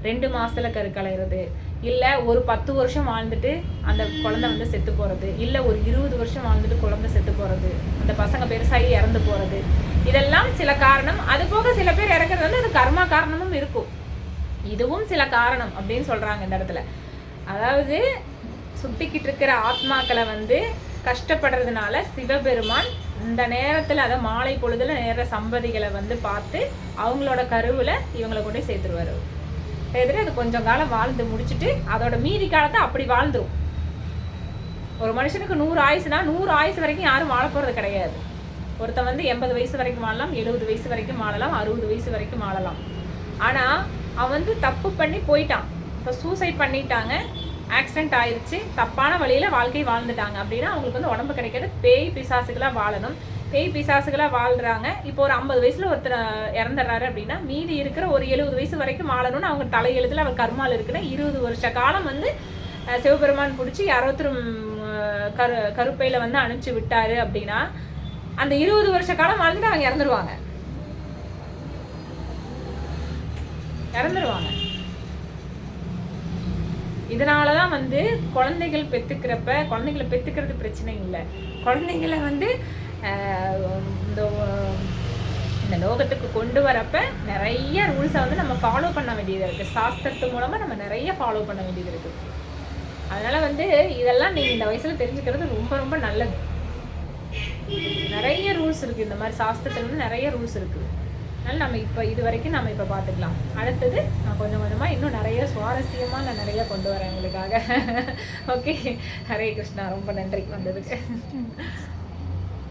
2 மாசத்துல கருக்கலைகிறது, இல்ல ஒரு 10 வருஷம் வாழ்ந்துட்டு அந்த குழந்தை வந்து செத்து போறது, இல்ல ஒரு 20 வருஷம் வாழ்ந்துட்டு குழந்தை செத்து போறது, அந்த பசங்க பெருசாகி இறந்து போறது, இதெல்லாம் சில காரணம். அது போக சில பேர் இறக்குறது வந்து அது கர்மா காரணமும் இருக்கும், இதுவும் சில காரணம் அப்படின்னு சொல்றாங்க இந்த இடத்துல. அதாவது சுத்திக்கிட்டு இருக்கிற ஆத்மாக்களை வந்து கஷ்டப்படுறதுனால சிவபெருமான் இந்த நேரத்துல, அதை மாலை பொழுதுல நேர சம்பதிகளை வந்து பார்த்து அவங்களோட கருவுல இவங்களை கொண்டு சேர்த்துருவாரு. அது கொஞ்சம் காலம் வாழ்ந்து முடிச்சுட்டு அதோட மீதி காலத்தை அப்படி வாழ்ந்துரும். ஒரு மனுஷனுக்கு 100 ஆயுசுனா 100 ஆயுசு வரைக்கும் யாரும் வாழ போறது கிடையாது. ஒருத்தன் வந்து 80 வயசு வரைக்கும் வாழலாம், 70 வயசு வரைக்கும் வாழலாம், 60 வயசு வரைக்கும் வாழலாம். ஆனா அவன் வந்து தப்பு பண்ணி போயிட்டான், இப்போ சூசைட் பண்ணிட்டாங்க, ஆக்சிடென்ட் ஆயிடுச்சு, தப்பான வழியில வாழ்க்கை வாழ்ந்துட்டாங்க அப்படின்னா அவங்களுக்கு வந்து உடம்பு கிடைக்காது, பேய் பிசாசுகளா வாழணும். பேய் பிசாசுகளாக வாழ்கிறாங்க. இப்போ ஒரு 50 வயசில் ஒருத்தர் இறந்துடுறாரு அப்படின்னா மீதி இருக்கிற ஒரு 70 வயசு வரைக்கும் வாழணும்னு அவங்க தலையெழுத்தில் அவர் கர்மாவில் இருக்குன்னா 20 வருஷ காலம் வந்து சிவபெருமான் பிடிச்சி யாரோத்தரும் கருப்பையில் வந்து அனுப்பிச்சு விட்டாரு அப்படின்னா அந்த 20 வருஷ காலம் வாழ்ந்துட்டு அவங்க இறந்துருவாங்க. இதனாலதான் வந்து குழந்தைகளை பெத்துக்கிறது பிரச்சனை இல்லை. குழந்தைங்களை வந்து இந்த லோகத்துக்கு கொண்டு வரப்ப நிறைய ரூல்ஸை வந்து நம்ம ஃபாலோ பண்ண வேண்டியது இருக்கு. சாஸ்திரத்து மூலமா நம்ம நிறைய ஃபாலோ பண்ண வேண்டியது இருக்கு. அதனால வந்து இதெல்லாம் நீங்க இந்த வயசுல தெரிஞ்சுக்கிறது ரொம்ப ரொம்ப நல்லது. நிறைய ரூல்ஸ் இருக்கு. இந்த மாதிரி சாஸ்திரத்துல வந்து நிறைய ரூல்ஸ் இருக்குது. அதனால நம்ம இது வரைக்கும் நம்ம இப்போ பார்த்துக்கலாம். அடுத்தது நான் கொஞ்சம் கொஞ்சமாக இன்னும் நிறைய சுவாரஸ்யமாக நான் நிறைய கொண்டு வரேன் உங்களுக்காக. ஓகே, ஹரே கிருஷ்ணா. ரொம்ப நன்றி வந்ததுக்கு.